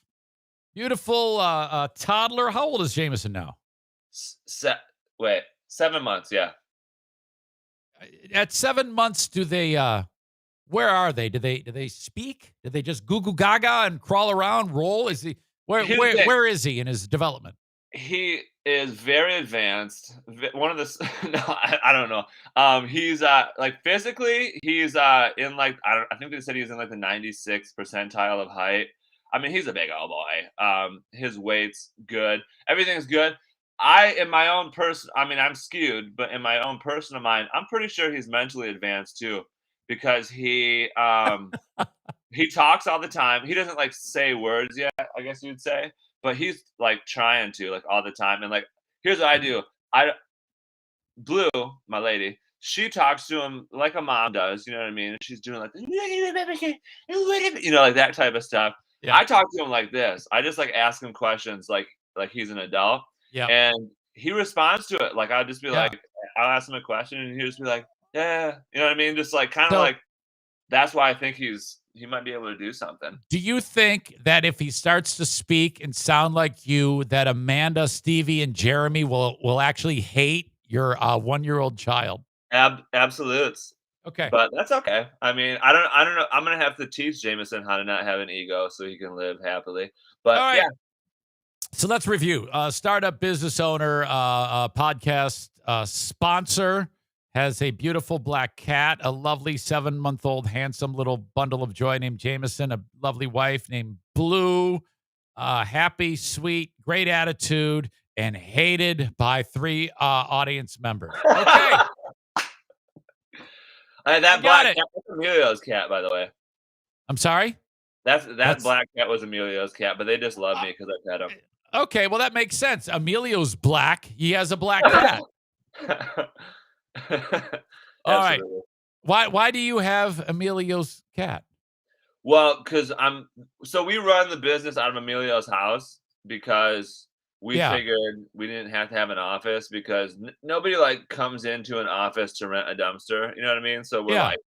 beautiful toddler. How old is Jameson now? 7 months. Yeah. At 7 months, do they? Where are they? Do they speak? Do they just goo goo gaga and crawl around, roll? Is he where is he in his development? He is very advanced. One of the no, I don't know. He's like physically, he's in like I think they said he's in like the 96th percentile of height. I mean, he's a big old boy. His weight's good. Everything's good. In my own person, I mean, I'm skewed, but in my own personal mind, I'm pretty sure he's mentally advanced too, because he he talks all the time. He doesn't like say words yet, I guess you'd say, but he's like trying to like all the time. And like, here's what I do. I Blue, my lady, she talks to him like a mom does. You know what I mean? And she's doing like, like that type of stuff. Yeah. I talk to him like this. I just like ask him questions like he's an adult. Yeah. And he responds to it. Like I'll just be like, I'll ask him a question and he'll just be like, yeah, you know what I mean? Just like kind of like that's why I think he might be able to do something. Do you think that if he starts to speak and sound like you, that Amanda, Stevie, and Jeremy will actually hate your 1-year-old child? Absolutes. Okay. But that's okay. I mean, I don't know. I'm gonna have to teach Jameson how to not have an ego so he can live happily. But All right. yeah. So let's review. Startup business owner, podcast sponsor, has a beautiful black cat, a lovely 7-month-old, handsome little bundle of joy named Jameson, a lovely wife named Blue, happy, sweet, great attitude, and hated by 3 audience members. Okay. That black cat was Emilio's cat, by the way. I'm sorry? That black cat was Emilio's cat, but they just love me because I pet him. Okay, well, that makes sense. Emilio's black. He has a black cat. All right. Why do you have Emilio's cat? Well, because so we run the business out of Emilio's house because we figured we didn't have to have an office because nobody like comes into an office to rent a dumpster. You know what I mean? So we're like,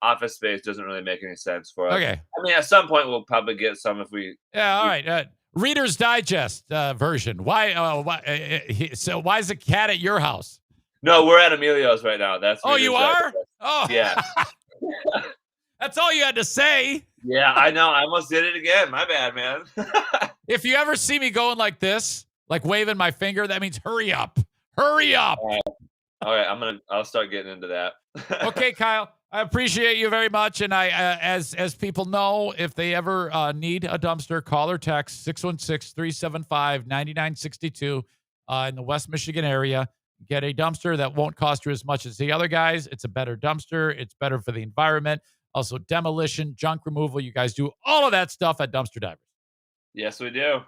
office space doesn't really make any sense for us. Okay. I mean, at some point we'll probably get some if we. Yeah. All right. Reader's Digest version. Why? So why is a cat at your house? No, we're at Emilio's right now. That's. Oh, you are? Digest. Oh, yeah. That's all you had to say. Yeah, I know. I almost did it again. My bad, man. If you ever see me going like this, like waving my finger, that means hurry up. Hurry up. All right, I'll start getting into that. Okay, Kyle. I appreciate you very much. And I, as people know, if they ever need a dumpster, call or text 616-375-9962 in the West Michigan area. Get a dumpster that won't cost you as much as the other guys. It's a better dumpster. It's better for the environment. Also, demolition, junk removal. You guys do all of that stuff at Dumpster Divers. Yes, we do.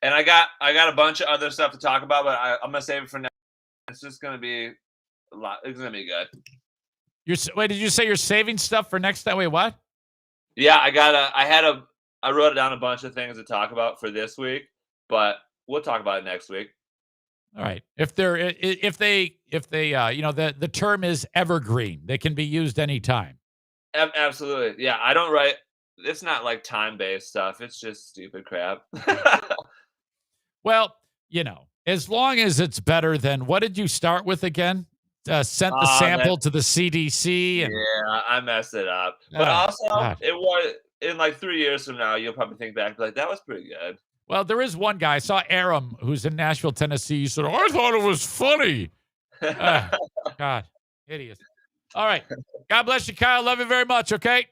And I got a bunch of other stuff to talk about, but I'm gonna save it for now. It's just gonna be a lot. It's gonna be good. Wait, did you say you're saving stuff for next time? Wait, what? Yeah, I wrote down a bunch of things to talk about for this week, but we'll talk about it next week. All right. If they, the term is evergreen. They can be used anytime. Absolutely. Yeah, I don't write. It's not like time-based stuff. It's just stupid crap. Well, as long as it's better than, what did you start with again? Sent the sample to the CDC. And, yeah, I messed it up. But also, it was in like 3 years from now, you'll probably think back like that was pretty good. Well, there is one guy. I saw Aram, who's in Nashville, Tennessee. He said, I thought it was funny. God, hideous. All right. God bless you, Kyle. Love you very much, okay?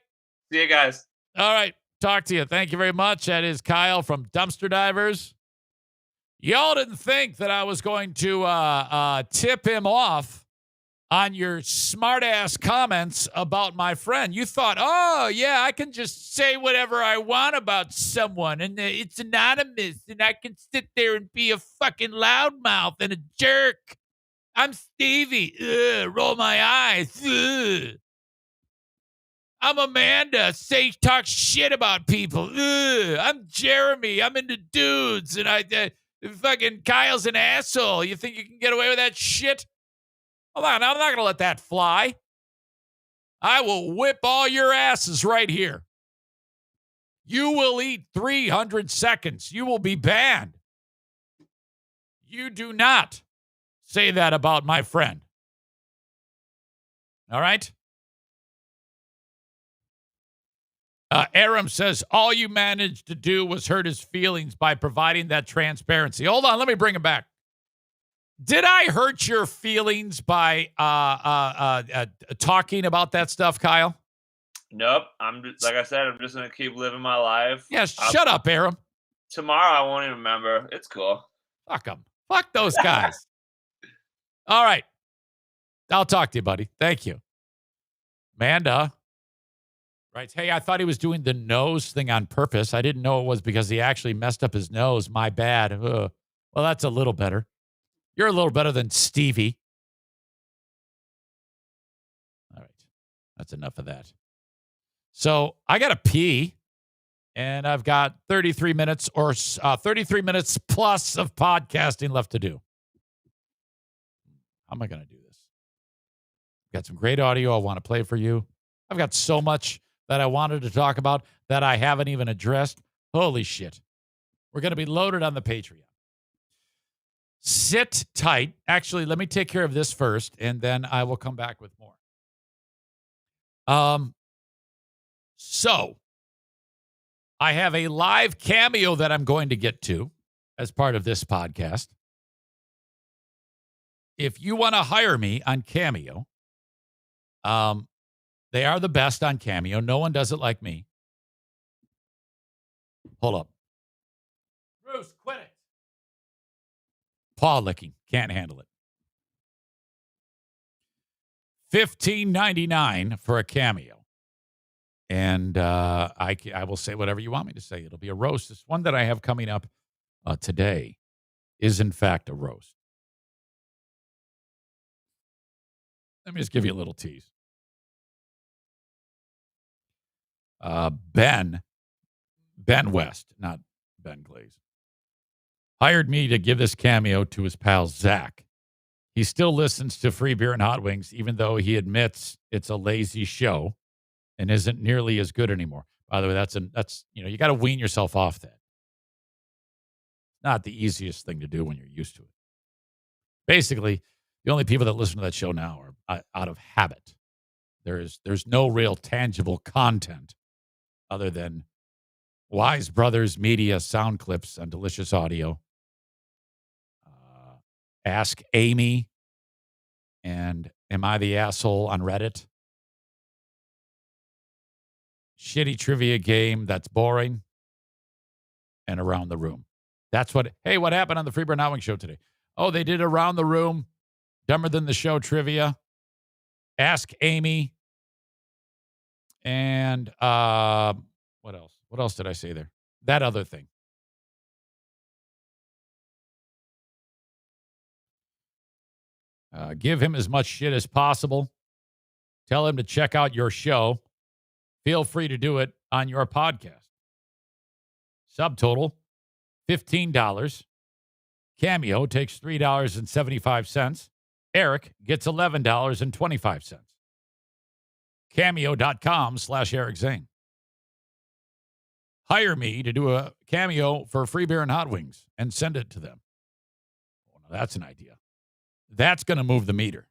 See you guys. All right. Talk to you. Thank you very much. That is Kyle from Dumpster Divers. Y'all didn't think that I was going to tip him off on your smart-ass comments about my friend. You thought, oh, yeah, I can just say whatever I want about someone, and it's anonymous, and I can sit there and be a fucking loudmouth and a jerk. I'm Stevie. Ugh, roll my eyes. Ugh. I'm Amanda. Talk shit about people. Ugh. I'm Jeremy. I'm into dudes, and fucking Kyle's an asshole. You think you can get away with that shit? Hold on, I'm not going to let that fly. I will whip all your asses right here. You will eat 300 seconds. You will be banned. You do not say that about my friend. All right? Aram says, all you managed to do was hurt his feelings by providing that transparency. Hold on, let me bring him back. Did I hurt your feelings by talking about that stuff, Kyle? Nope. Like I said, I'm just gonna keep living my life. Yeah, shut up, Aram. Tomorrow I won't even remember. It's cool. Fuck them. Fuck those guys. All right. I'll talk to you, buddy. Thank you. Amanda. Right. Hey, I thought he was doing the nose thing on purpose. I didn't know it was because he actually messed up his nose. My bad. Ugh. Well, that's a little better. You're a little better than Stevie. All right. That's enough of that. So I got to pee, and I've got 33 minutes or 33 minutes plus of podcasting left to do. How am I going to do this? Got some great audio I want to play for you. I've got so much that I wanted to talk about that I haven't even addressed. Holy shit. We're going to be loaded on the Patreon. Sit tight. Actually, let me take care of this first, and then I will come back with more. So I have a live cameo that I'm going to get to as part of this podcast. If you want to hire me on Cameo, they are the best on Cameo. No one does it like me. Hold up. Bruce, quit it. Paw licking. Can't handle it. $15.99 for a Cameo. And I will say whatever you want me to say. It'll be a roast. This one that I have coming up today is, in fact, a roast. Let me just give you a little tease. Ben West, not Ben Glaze, hired me to give this cameo to his pal Zach. He still listens to Free Beer and Hot Wings, even though he admits it's a lazy show and isn't nearly as good anymore. By the way, that's you got to wean yourself off that. Not the easiest thing to do when you're used to it. Basically, the only people that listen to that show now are out of habit. There's no real tangible content other than Wise Brothers Media sound clips on Delicious Audio. Ask Amy and Am I the Asshole on Reddit. Shitty trivia game that's boring. And Around the Room. That's what happened on the Free Beer and Hot Wings show today? Oh, they did Around the Room, Dumber Than the Show trivia, Ask Amy, and what else? What else did I say there? That other thing. Give him as much shit as possible. Tell him to check out your show. Feel free to do it on your podcast. Subtotal, $15. Cameo takes $3.75. Eric gets $11.25. Cameo.com/Eric Zane. Hire me to do a cameo for Free Beer and Hot Wings and send it to them. Oh, now that's an idea. That's going to move the meter.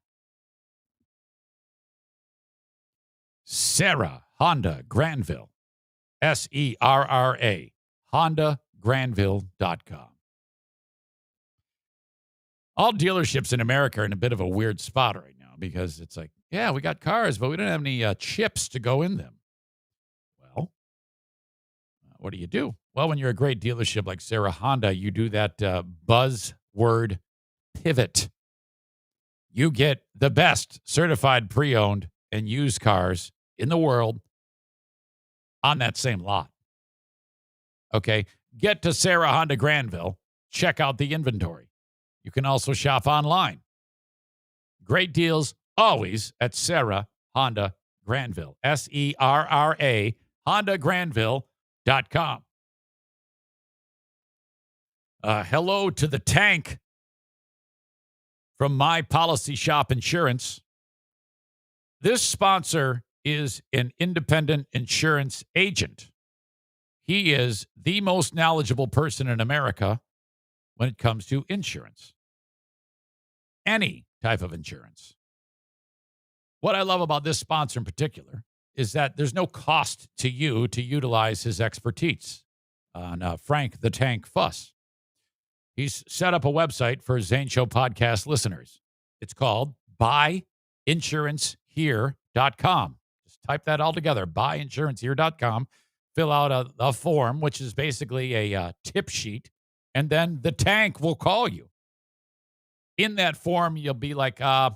Sarah Honda Granville. SERRA. HondaGranville.com. All dealerships in America are in a bit of a weird spot right now because it's like, yeah, we got cars, but we don't have any chips to go in them. Well, what do? Well, when you're a great dealership like Sarah Honda, you do that buzzword pivot. You get the best certified pre-owned and used cars in the world on that same lot. Okay, get to Sarah Honda Granville. Check out the inventory. You can also shop online. Great deals always at Sarah Honda Granville. SERRA, HondaGranville.com. Hello to the tank from My Policy Shop Insurance. This sponsor is an independent insurance agent. He is the most knowledgeable person in America when it comes to insurance. Any type of insurance. What I love about this sponsor in particular is that there's no cost to you to utilize his expertise on Frank the Tank Fuss. He's set up a website for Zane Show podcast listeners. It's called buyinsurancehere.com. Just type that all together, buyinsurancehere.com. Fill out a form, which is basically a tip sheet, and then the tank will call you. In that form, you'll be like, I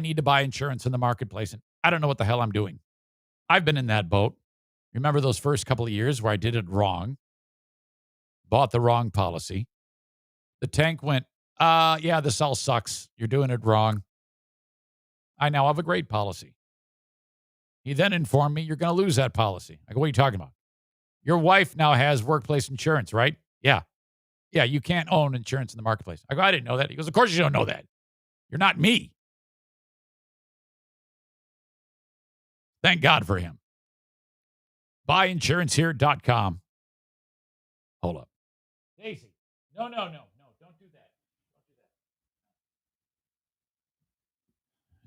need to buy insurance in the marketplace, and I don't know what the hell I'm doing. I've been in that boat. Remember those first couple of years where I did it wrong, bought the wrong policy. The tank went, yeah, this all sucks. You're doing it wrong. I now have a great policy. He then informed me you're going to lose that policy. I go, what are you talking about? Your wife now has workplace insurance, right? Yeah. Yeah, you can't own insurance in the marketplace. I go, I didn't know that. He goes, of course you don't know that. You're not me. Thank God for him. Buyinsurancehere.com. Hold up. Daisy. No. Don't do that.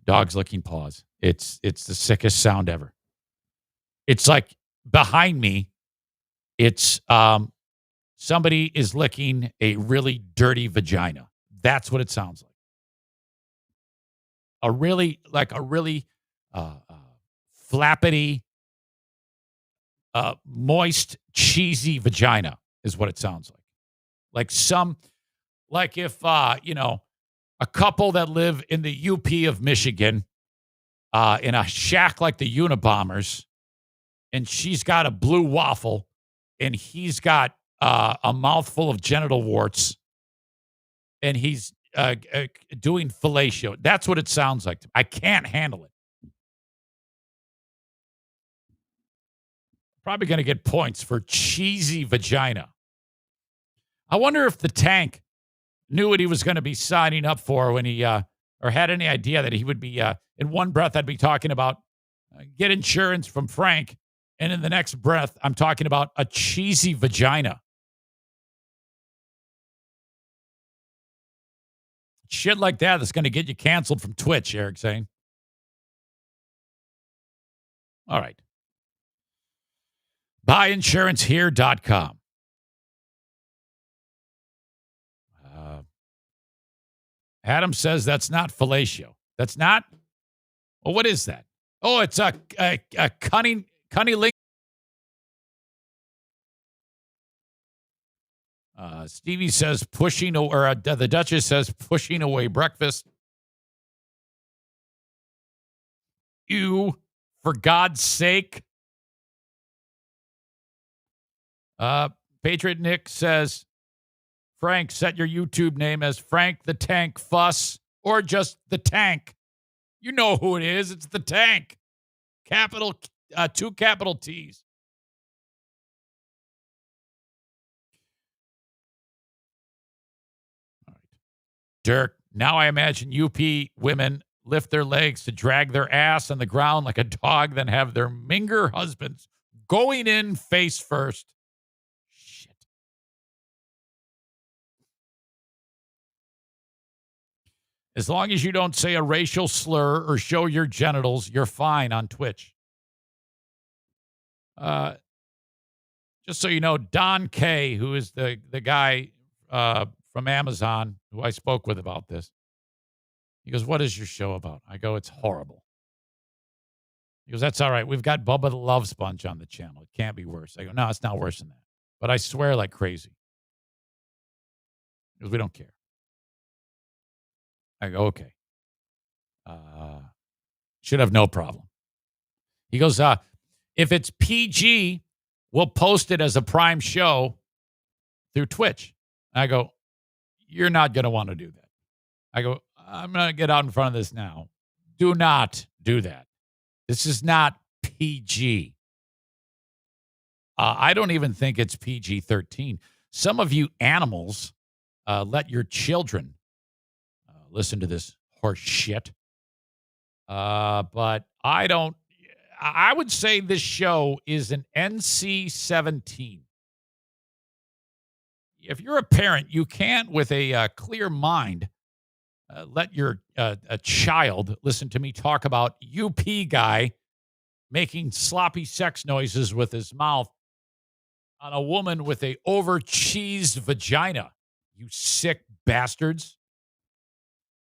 Dog's licking paws. It's the sickest sound ever. It's like behind me, it's somebody is licking a really dirty vagina. That's what it sounds like. A really flappity, moist, cheesy vagina is what it sounds like. Like if, a couple that live in the UP of Michigan in a shack like the Unabombers, and she's got a blue waffle, and he's got a mouthful of genital warts, and he's doing fellatio. That's what it sounds like. I can't handle it. Probably going to get points for cheesy vagina. I wonder if the tank knew what he was going to be signing up for when he, or had any idea that he would be, in one breath, I'd be talking about get insurance from Frank. And in the next breath, I'm talking about a cheesy vagina. Shit like that's going to get you canceled from Twitch, Eric's saying. All right. Buyinsurancehere.com. Adam says that's not fellatio. That's not? Well, what is that? Oh, it's a cunning link. Stevie says the Duchess says pushing away breakfast. You, for God's sake. Patriot Nick says, Frank, set your YouTube name as Frank the Tank Fuss or just the Tank. You know who it is. It's the Tank. Two capital T's. All right. Dirk, now I imagine UP women lift their legs to drag their ass on the ground like a dog, then have their minger husbands going in face first. Shit. As long as you don't say a racial slur or show your genitals, you're fine on Twitch. Just so you know, Don K., who is the guy from Amazon who I spoke with about this, he goes, what is your show about? I go, it's horrible. He goes, that's all right. We've got Bubba the Love Sponge on the channel. It can't be worse. I go, no, it's not worse than that. But I swear like crazy. He goes, we don't care. I go, okay. Should have no problem. He goes, if it's PG, we'll post it as a prime show through Twitch. And I go, you're not going to want to do that. I go, I'm going to get out in front of this now. Do not do that. This is not PG. I don't even think it's PG-13. Some of you animals let your children listen to this horse shit. But I don't. I would say this show is an NC-17. If you're a parent, you can't, with a clear mind, let your a child listen to me talk about UP guy making sloppy sex noises with his mouth on a woman with a over-cheesed vagina. You sick bastards.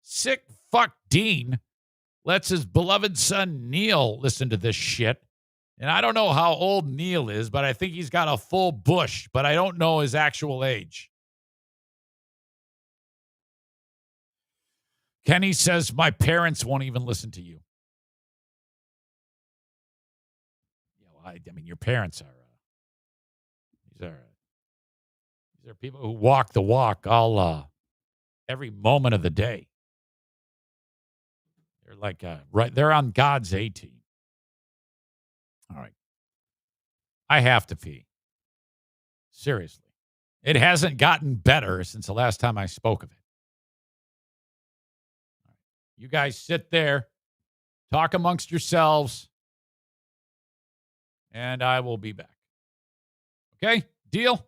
Sick fuck Dean lets his beloved son Neil listen to this shit. And I don't know how old Neil is, but I think he's got a full bush, but I don't know his actual age. Kenny says, my parents won't even listen to you. Yeah, I mean, your parents are. These are people who walk the walk all every moment of the day. They're like right. They're on God's A team. All right. I have to pee. Seriously. It hasn't gotten better since the last time I spoke of it. All right. You guys sit there, talk amongst yourselves, and I will be back. Okay? Deal?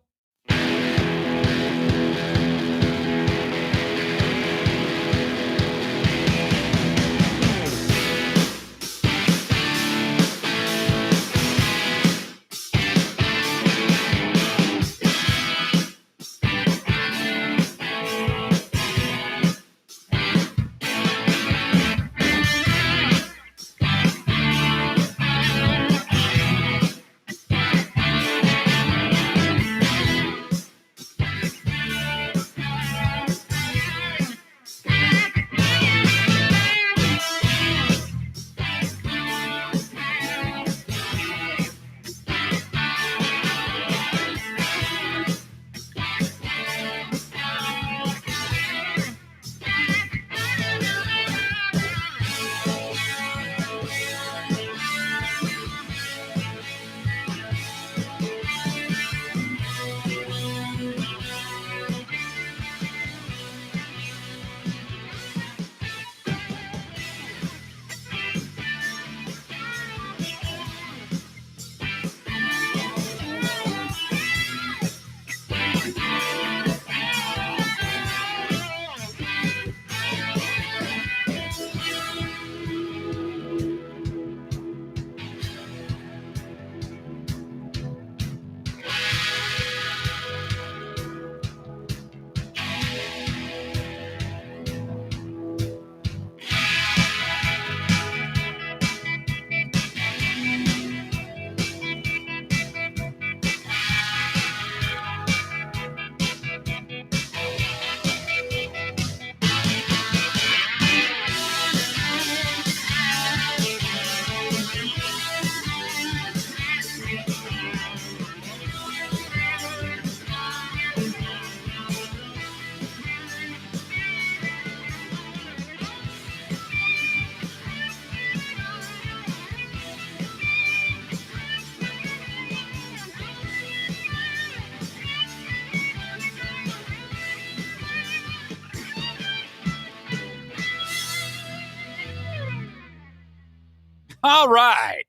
All right.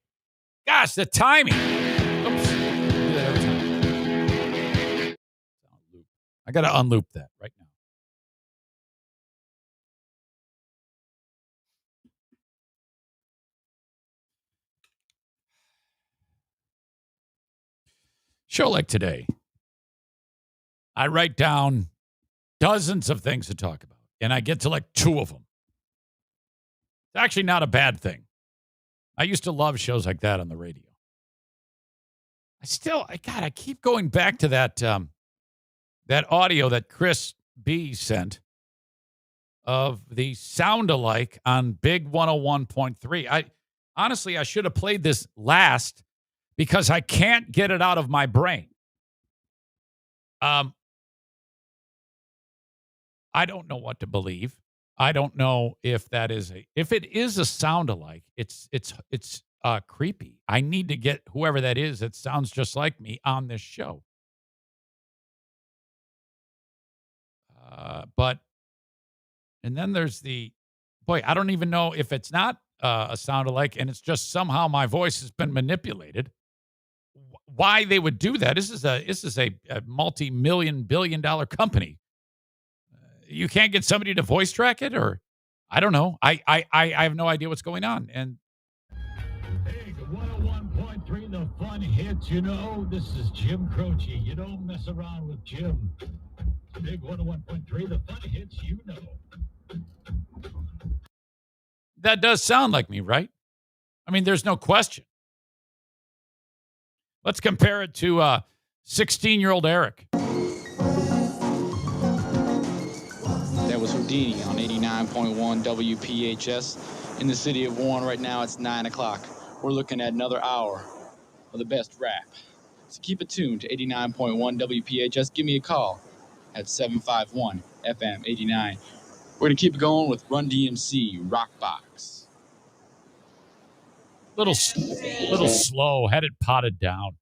Gosh, the timing. Oops. Do that every time. I got to unloop that right now. Show like today, I write down dozens of things to talk about, and I get to like 2 of them. It's actually not a bad thing. I used to love shows like that on the radio. I keep going back to that that audio that Chris B sent of the soundalike on Big 101.3. I should have played this last because I can't get it out of my brain. I don't know what to believe. I don't know if that is if it is a soundalike, it's creepy. I need to get whoever that is that sounds just like me on this show. And then there's I don't even know if it's not a soundalike and it's just somehow my voice has been manipulated. Why they would do that? This is a multi-million billion-dollar company. You can't get somebody to voice track it, or I don't know. I have no idea what's going on. And Big 101.3, the fun hits. This is Jim Croce. You don't mess around with Jim. Big 101.3, the fun hits. That does sound like me, right? I mean, there's no question. Let's compare it to 16-year-old Eric. That was Houdini on 89.1 WPHS in the city of Warren. Right now, it's 9 o'clock. We're looking at another hour of of the best rap. So keep it tuned to 89.1 WPHS. Give me a call at 751 FM 89. We're going to keep it going with Run DMC Rockbox. Little slow, had it potted down.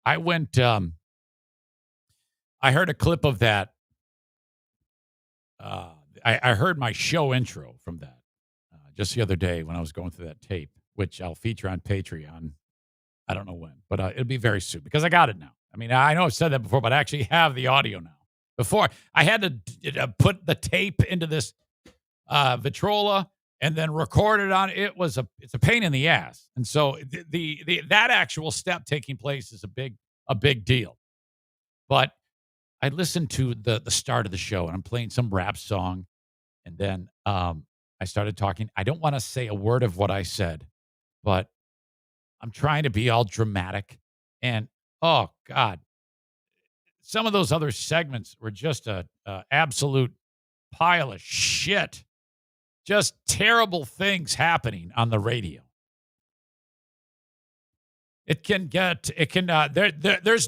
I went, I heard a clip of that. I heard my show intro from that just the other day when I was going through that tape, which I'll feature on Patreon. I don't know when, but it'll be very soon because I got it now. I mean, I know I've said that before, but I actually have the audio now. Before, I had to put the tape into this Vitrola and then record it on. It's a pain in the ass, and so that actual step taking place is a big deal. But I listened to the start of the show, and I'm playing some rap song, and then I started talking. I don't want to say a word of what I said, but I'm trying to be all dramatic. And, oh, God, some of those other segments were just a absolute pile of shit. Just terrible things happening on the radio. There's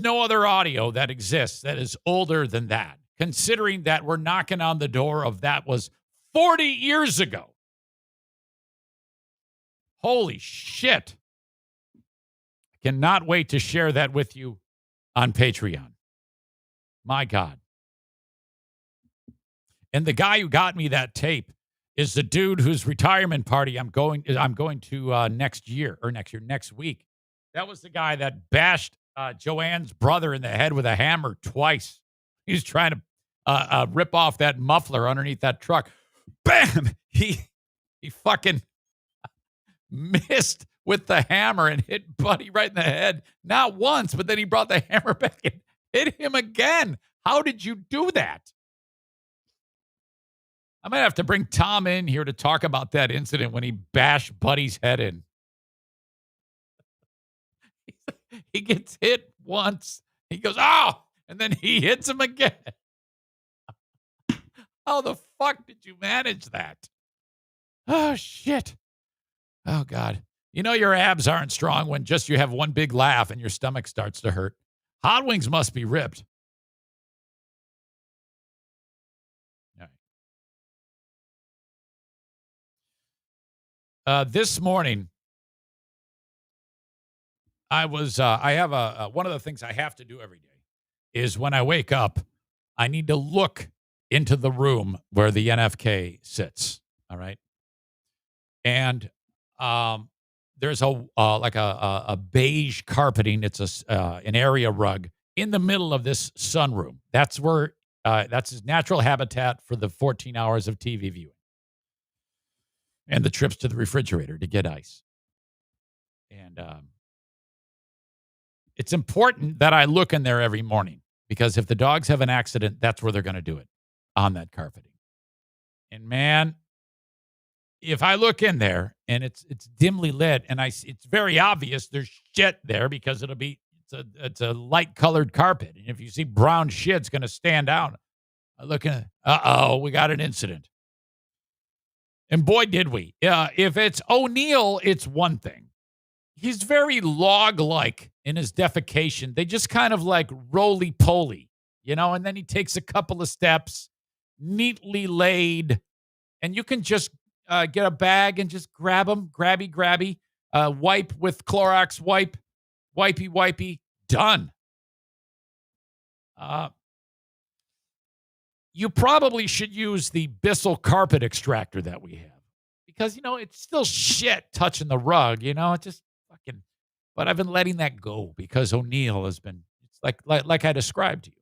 no other audio that exists that is older than that, considering that we're knocking on the door of that was 40 years ago. Holy shit. I cannot wait to share that with you on Patreon. My God. And the guy who got me that tape is the dude whose retirement party I'm going to next week. That was the guy that bashed Joanne's brother in the head with a hammer twice. He's trying to rip off that muffler underneath that truck. Bam! He fucking missed with the hammer and hit Buddy right in the head. Not once, but then he brought the hammer back and hit him again. How did you do that? I might have to bring Tom in here to talk about that incident when he bashed Buddy's head in. He gets hit once. He goes, "Oh!" And then he hits him again. How the fuck did you manage that? Oh, shit. Oh, God. You know your abs aren't strong when just you have one big laugh and your stomach starts to hurt. Hot wings must be ripped. All right. This morning, I have one of the things I have to do every day is when I wake up, I need to look into the room where the NFK sits. All right. And there's a beige carpeting. It's an area rug in the middle of this sunroom. That's where that's his natural habitat for the 14 hours of TV viewing and the trips to the refrigerator to get ice. And it's important that I look in there every morning because if the dogs have an accident, that's where they're going to do it, on that carpeting. And man, if I look in there and it's dimly lit and it's very obvious there's shit there because it's a light colored carpet. And if you see brown shit, it's going to stand out. I look at, we got an incident. And boy, did we. If it's O'Neill, it's one thing. He's very log-like in his defecation. They just kind of like roly-poly, and then he takes a couple of steps, neatly laid, and you can just get a bag and just grab them, grabby, wipe with Clorox wipe, wipey, done. You probably should use the Bissell carpet extractor that we have because, it's still shit touching the rug, it just fucking, but I've been letting that go because O'Neill has been, it's like I described to you.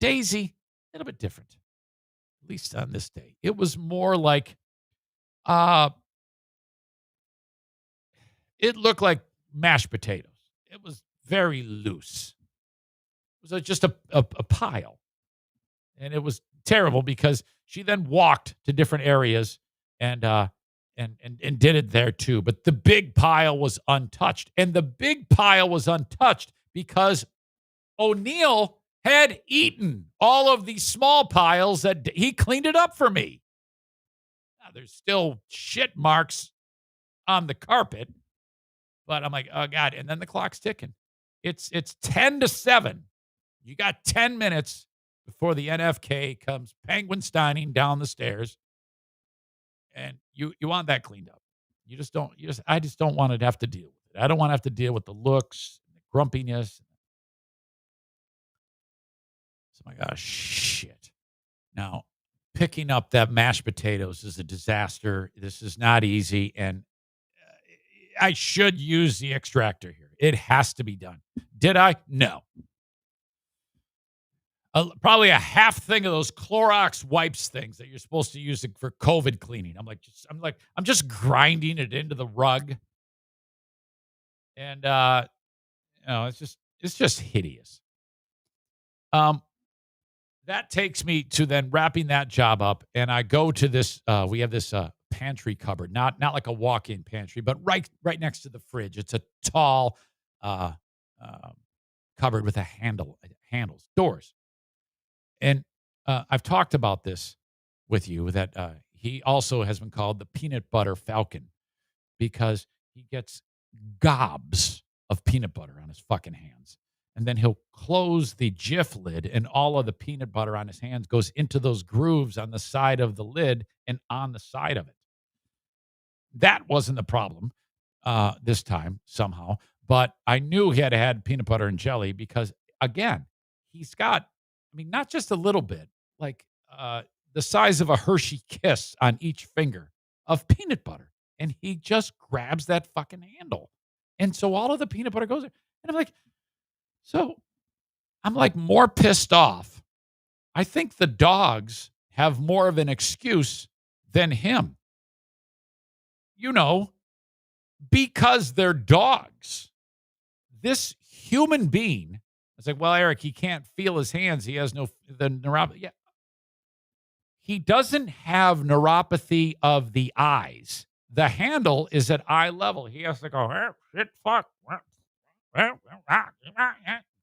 Daisy, a little bit different, at least on this day. It was more like, it looked like mashed potatoes. It was very loose. It was just a pile. And it was terrible because she then walked to different areas and did it there too. But the big pile was untouched. And the big pile was untouched because O'Neill had eaten all of these small piles that he cleaned it up for me. Now, there's still shit marks on the carpet, But I'm like, oh God. And then the clock's ticking. It's 10-7. You got 10 minutes before the NFK comes penguin steining down the stairs. And you want that cleaned up. I just don't want to have to deal with it. I don't want to have to deal with the looks, the grumpiness. So my gosh, shit. Now, picking up that mashed potatoes is a disaster. This is not easy. And I should use the extractor here. It has to be done. Did I? No. Probably a half thing of those Clorox wipes things that you're supposed to use for COVID cleaning. I'm just grinding it into the rug. And it's just hideous. That takes me to then wrapping that job up, and I go to this. We have this pantry cupboard, not like a walk-in pantry, but right next to the fridge. It's a tall cupboard with handles, doors. And I've talked about this with you that he also has been called the peanut butter falcon because he gets gobs of peanut butter on his fucking hands. And then he'll close the Jif lid, and all of the peanut butter on his hands goes into those grooves on the side of the lid and on the side of it. That wasn't the problem this time somehow, but I knew he had peanut butter and jelly because, again, he's got, not just a little bit, like the size of a Hershey Kiss on each finger of peanut butter. And he just grabs that fucking handle. And so all of the peanut butter goes there. And I'm like more pissed off. I think the dogs have more of an excuse than him. Because they're dogs. This human being, it's like, well, Eric, he can't feel his hands. He has the neuropathy. Yeah. He doesn't have neuropathy of the eyes. The handle is at eye level. He has to go, shit, fuck.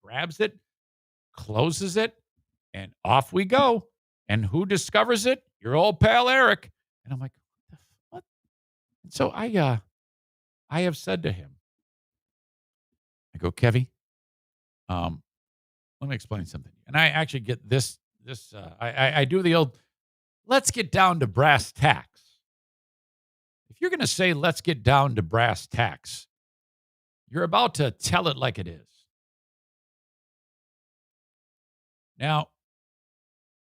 Grabs it, closes it, and off we go. And who discovers it? Your old pal Eric. And I'm like, what? And so I have said to him, I go, Kevy, let me explain something. And I actually get this, I do the old, let's get down to brass tacks. If you're going to say, let's get down to brass tacks, you're about to tell it like it is. Now,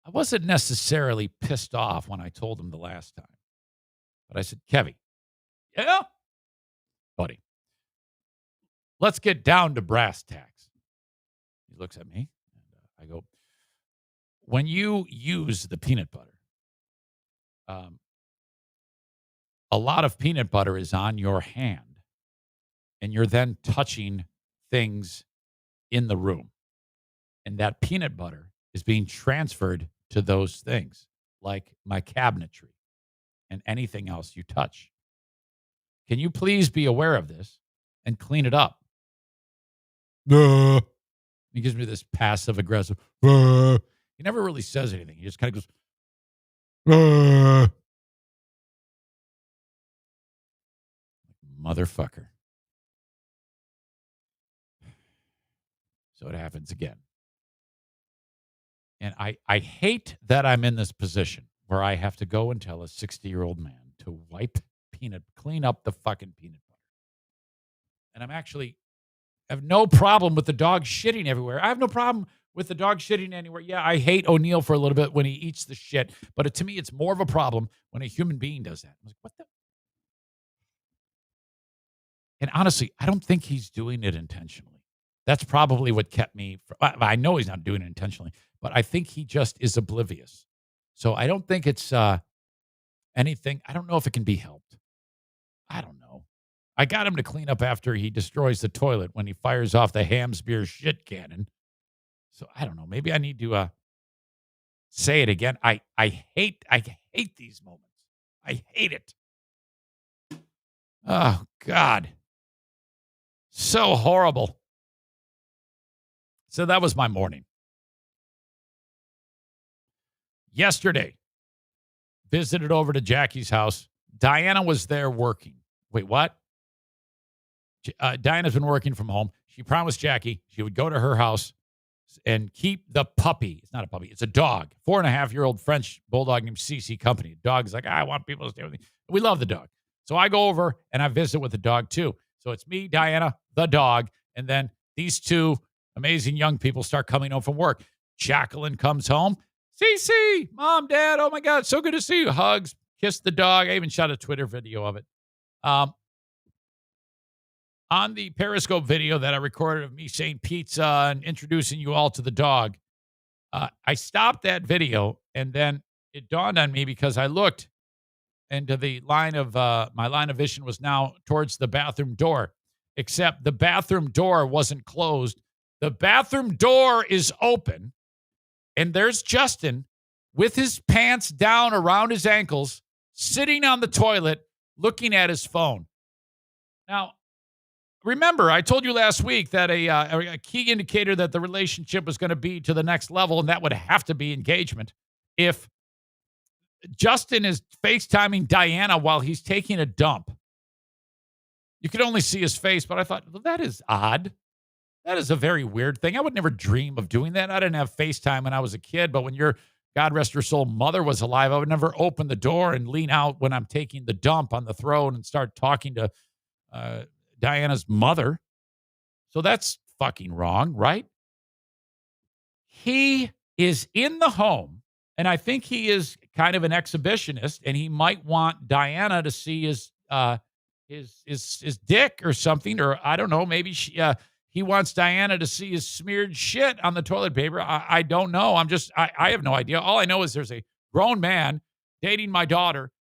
I wasn't necessarily pissed off when I told him the last time. But I said, Kevy, yeah, buddy, let's get down to brass tacks. He looks at me, and I go, when you use the peanut butter, a lot of peanut butter is on your hand, and you're then touching things in the room. And that peanut butter is being transferred to those things, like my cabinetry and anything else you touch. Can you please be aware of this and clean it up? He gives me this passive aggressive. He never really says anything. He just kind of goes, motherfucker. So it happens again. And I hate that I'm in this position where I have to go and tell a 60-year-old man to clean up the fucking peanut butter. And I have no problem with the dog shitting everywhere. I have no problem with the dog shitting anywhere. Yeah, I hate O'Neill for a little bit when he eats the shit. But to me, it's more of a problem when a human being does that. I'm like, what the? And honestly, I don't think he's doing it intentionally. That's probably what kept me. I know he's not doing it intentionally, but I think he just is oblivious. So I don't think it's anything. I don't know if it can be helped. I don't know. I got him to clean up after he destroys the toilet when he fires off the Hamsbeer shit cannon. So I don't know. Maybe I need to say it again. I hate these moments. I hate it. Oh, God. So horrible. So that was my morning. Yesterday, visited over to Jackie's house. Diana was there working. Wait, what? Diana's been working from home. She promised Jackie she would go to her house and keep the puppy. It's not a puppy. It's a dog. 4.5-year-old French bulldog named CC Company. The dog's like, I want people to stay with me. We love the dog. So I go over and I visit with the dog too. So it's me, Diana, the dog, and then these two amazing young people start coming home from work. Jacqueline comes home. CC, Mom, Dad, oh my God, so good to see you. Hugs, kiss the dog. I even shot a Twitter video of it. On the Periscope video that I recorded of me saying pizza and introducing you all to the dog, I stopped that video, and then it dawned on me because I looked into the line of my line of vision was now towards the bathroom door, except the bathroom door wasn't closed. The bathroom door is open, and there's Justin with his pants down around his ankles, sitting on the toilet, looking at his phone. Now, remember, I told you last week that a key indicator that the relationship was going to be to the next level, and that would have to be engagement, if Justin is FaceTiming Diana while he's taking a dump. You could only see his face, but I thought, well, that is odd. That is a very weird thing. I would never dream of doing that. I didn't have FaceTime when I was a kid, but when your, God rest her soul, mother was alive, I would never open the door and lean out when I'm taking the dump on the throne and start talking to Diana's mother. So that's fucking wrong, right? He is in the home, and I think he is kind of an exhibitionist, and he might want Diana to see his dick or something, or I don't know, maybe he wants Diana to see his smeared shit on the toilet paper. I don't know. I have no idea. All I know is there's a grown man dating my daughter,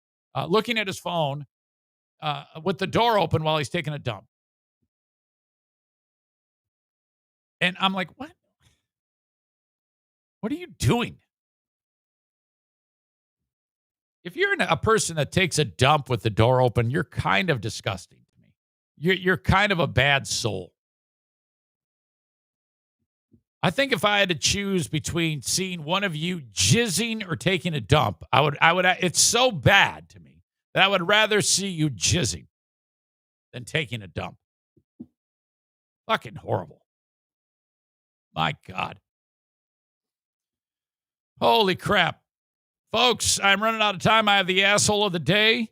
looking at his phone with the door open while he's taking a dump. And I'm like, what? What are you doing? If you're a person that takes a dump with the door open, you're kind of disgusting to me. You're kind of a bad soul. I think if I had to choose between seeing one of you jizzing or taking a dump, I would. It's so bad to me that I would rather see you jizzing than taking a dump. Fucking horrible. My God. Holy crap. Folks, I'm running out of time. I have the asshole of the day.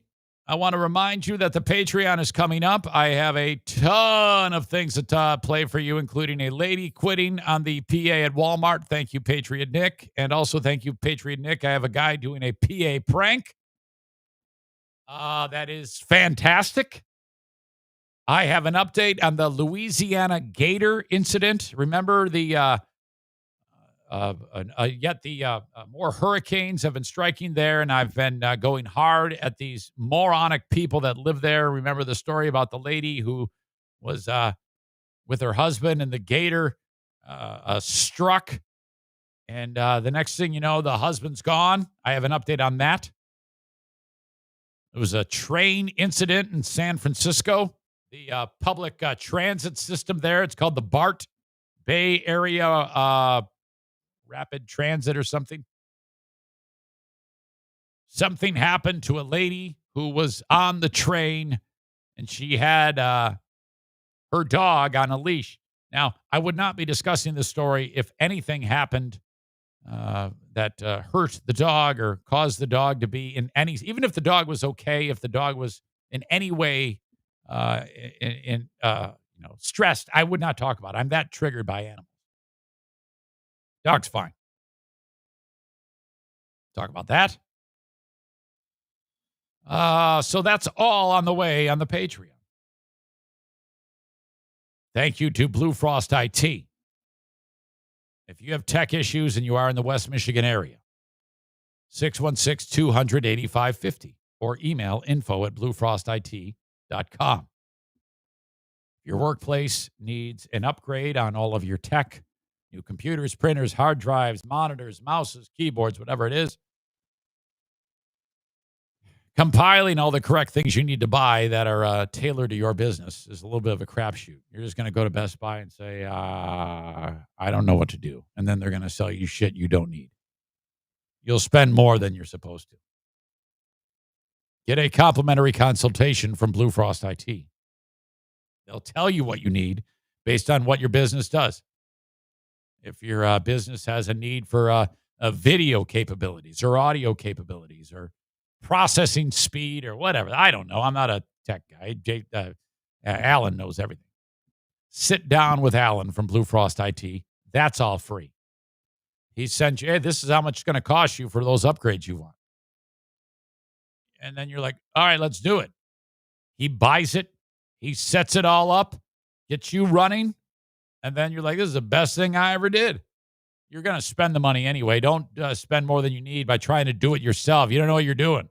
I want to remind you that the Patreon is coming up. I have a ton of things to play for you, including a lady quitting on the PA at Walmart. Thank you, Patriot Nick. And also thank you, Patriot Nick. I have a guy doing a PA prank. That is fantastic. I have an update on the Louisiana Gator incident. Remember more hurricanes have been striking there, and I've been going hard at these moronic people that live there. Remember the story about the lady who was with her husband, and the gator struck, and the next thing you know, the husband's gone. I have an update on that. It was a train incident in San Francisco. The public transit system there, it's called the BART, Bay Area Rapid Transit or something. Something happened to a lady who was on the train, and she had her dog on a leash. Now, I would not be discussing this story if anything happened that hurt the dog or caused the dog to be in any, even if the dog was okay, if the dog was in any way stressed, I would not talk about it. I'm that triggered by animals. Dog's fine. Talk about that. So that's all on the way on the Patreon. Thank you to Blue Frost IT. If you have tech issues and you are in the West Michigan area, 616-200-8550 or email info@bluefrostit.com. Your workplace needs an upgrade on all of your tech, new computers, printers, hard drives, monitors, mouses, keyboards, whatever it is. Compiling all the correct things you need to buy that are tailored to your business is a little bit of a crapshoot. You're just going to go to Best Buy and say, I don't know what to do. And then they're going to sell you shit you don't need. You'll spend more than you're supposed to. Get a complimentary consultation from Blue Frost IT. They'll tell you what you need based on what your business does. If your business has a need for video capabilities or audio capabilities or processing speed or whatever, I don't know. I'm not a tech guy. Alan knows everything. Sit down with Alan from Blue Frost IT. That's all free. He sends you, hey, this is how much it's going to cost you for those upgrades you want. And then you're like, all right, let's do it. He buys it. He sets it all up, gets you running. And then you're like, this is the best thing I ever did. You're going to spend the money anyway. Don't spend more than you need by trying to do it yourself. You don't know what you're doing.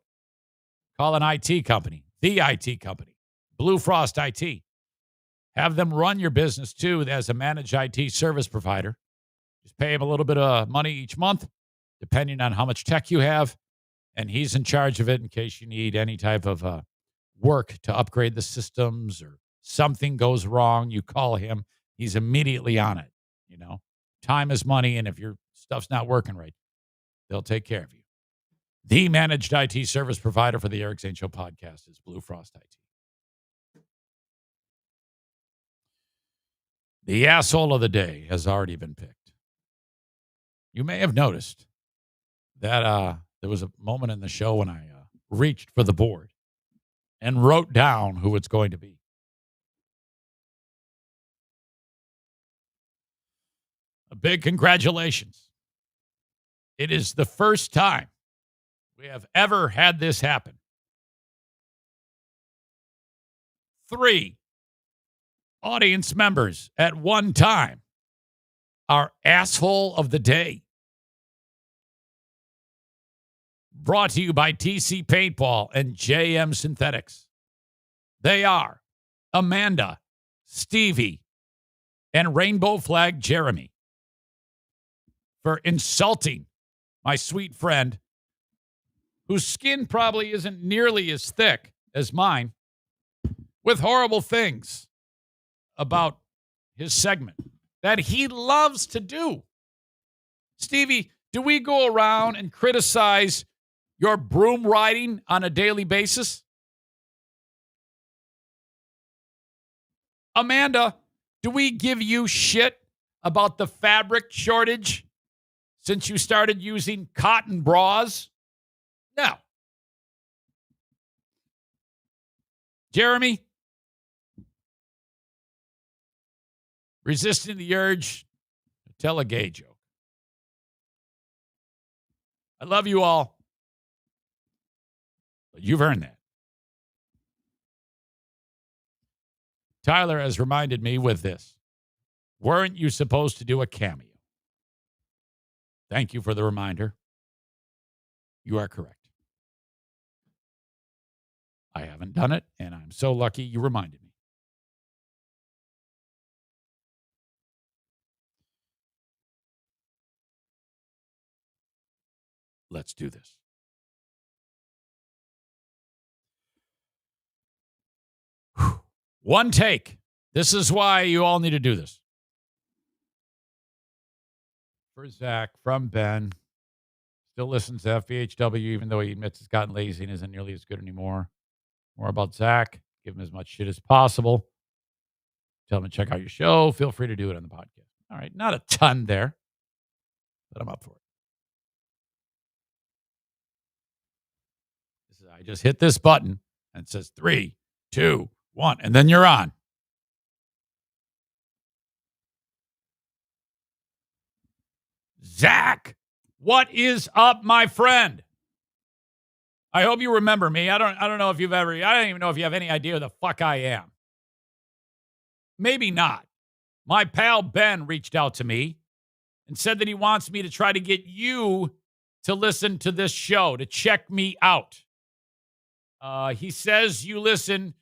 Call an IT company, the IT company, Blue Frost IT. Have them run your business, too, as a managed IT service provider. Just pay him a little bit of money each month, depending on how much tech you have. And he's in charge of it in case you need any type of work to upgrade the systems or something goes wrong. You call him. He's immediately on it. You know, time is money. And if your stuff's not working right, they'll take care of you. The managed IT service provider for the Eric Zane Show podcast is Blue Frost IT. The asshole of the day has already been picked. You may have noticed that there was a moment in the show when I reached for the board and wrote down who it's going to be. A big congratulations. It is the first time we have ever had this happen. 3 audience members at one time are asshole of the day. Brought to you by TC Paintball and JM Synthetics. They are Amanda, Stevie, and Rainbow Flag Jeremy for insulting my sweet friend, whose skin probably isn't nearly as thick as mine, with horrible things about his segment that he loves to do. Stevie, do we go around and criticize your broom riding on a daily basis? Amanda, do we give you shit about the fabric shortage since you started using cotton bras? No. Jeremy, resisting the urge to tell a gay joke. I love you all, but you've earned that. Tyler has reminded me with this. Weren't you supposed to do a cameo? Thank you for the reminder. You are correct. I haven't done it, and I'm so lucky you reminded me. Let's do this. Whew. One take. This is why you all need to do this. For Zach, from Ben. Still listens to FBHW, even though he admits he's gotten lazy and isn't nearly as good anymore. More about Zach. Give him as much shit as possible. Tell him to check out your show. Feel free to do it on the podcast. All right. Not a ton there, but I'm up for it. I just hit this button and it says 3, 2, 1, and then you're on. Zach, what is up, my friend? I hope you remember me. I don't know if you've ever, I don't even know if you have any idea who the fuck I am. Maybe not. My pal Ben reached out to me and said that he wants me to try to get you to listen to this show, to check me out. He says you listen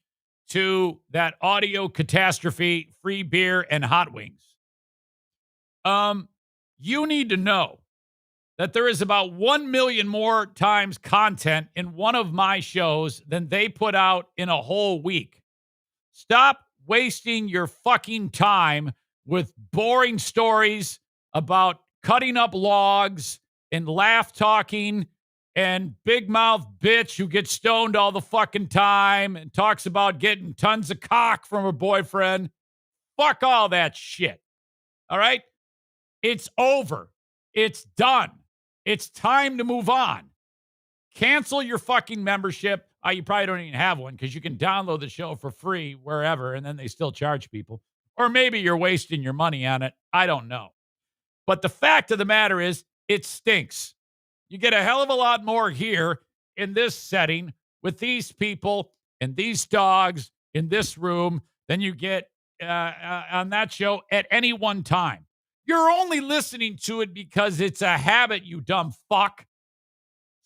to that audio catastrophe, free beer and hot wings. You need to know that there is about 1 million more times content in one of my shows than they put out in a whole week. Stop wasting your fucking time with boring stories about cutting up logs and laugh talking and big mouth bitch who gets stoned all the fucking time and talks about getting tons of cock from her boyfriend. Fuck all that shit. All right? It's over. It's done. It's time to move on. Cancel your fucking membership. You probably don't even have one because you can download the show for free wherever, and then they still charge people. Or maybe you're wasting your money on it. I don't know. But the fact of the matter is, it stinks. You get a hell of a lot more here in this setting with these people and these dogs in this room than you get on that show at any one time. You're only listening to it because it's a habit, you dumb fuck.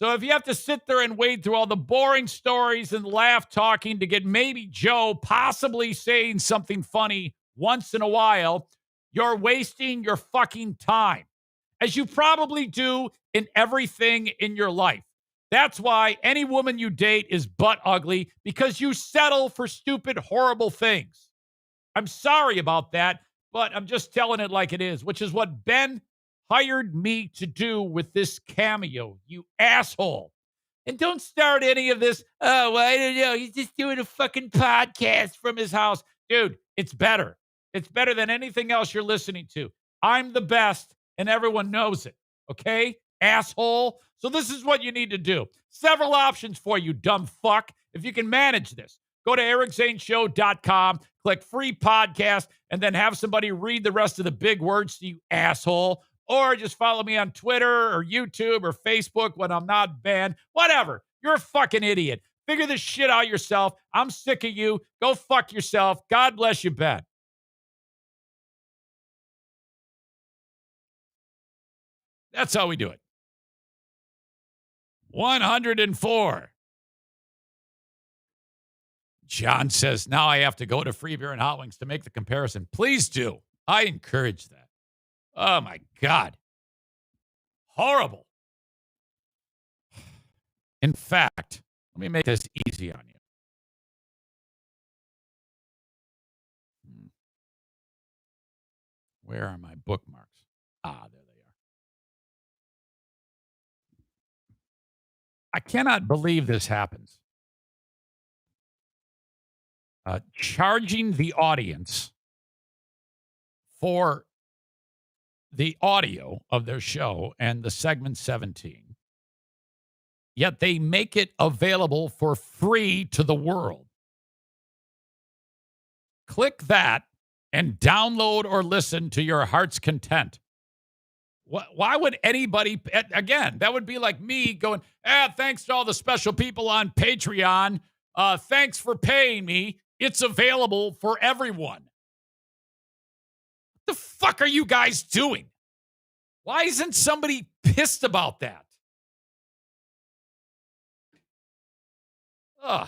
So if you have to sit there and wade through all the boring stories and laugh talking to get maybe Joe possibly saying something funny once in a while, you're wasting your fucking time, as you probably do in everything in your life. That's why any woman you date is butt ugly, because you settle for stupid, horrible things. I'm sorry about that, but I'm just telling it like it is, which is what Ben hired me to do with this cameo, you asshole. And don't start any of this, oh, well, I don't know, he's just doing a fucking podcast from his house. Dude, it's better. It's better than anything else you're listening to. I'm the best, and everyone knows it. Okay, asshole? So this is what you need to do. Several options for you, dumb fuck. If you can manage this, go to ericzaneshow.com, click free podcast, and then have somebody read the rest of the big words to you, asshole. Or just follow me on Twitter or YouTube or Facebook when I'm not banned. Whatever. You're a fucking idiot. Figure this shit out yourself. I'm sick of you. Go fuck yourself. God bless you, Ben. That's how we do it. 104. John says, now I have to go to Free Beer and Hot Wings to make the comparison. Please do. I encourage that. Oh, my God. Horrible. In fact, let me make this easy on you. Where are my bookmarks? Ah, there they are. I cannot believe this happens. Charging the audience for the audio of their show and the segment 17, yet they make it available for free to the world. Click that and download or listen to your heart's content. Why would anybody, again, that would be like me going, thanks to all the special people on Patreon. Thanks for paying me. It's available for everyone. What the fuck are you guys doing? Why isn't somebody pissed about that? Ugh.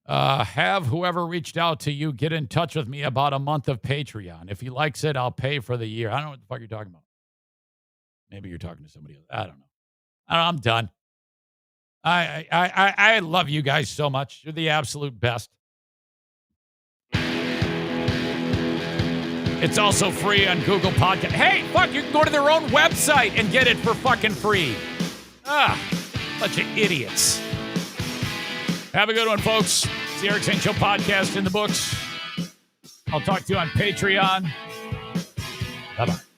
Have whoever reached out to you get in touch with me about a month of Patreon. If he likes it, I'll pay for the year. I don't know what the fuck you're talking about. Maybe you're talking to somebody else. I don't know. I'm done. I love you guys so much. You're the absolute best. It's also free on Google Podcast. Hey, fuck, you can go to their own website and get it for fucking free. Bunch of idiots. Have a good one, folks. It's the Eric Zane Show podcast in the books. I'll talk to you on Patreon. Bye-bye.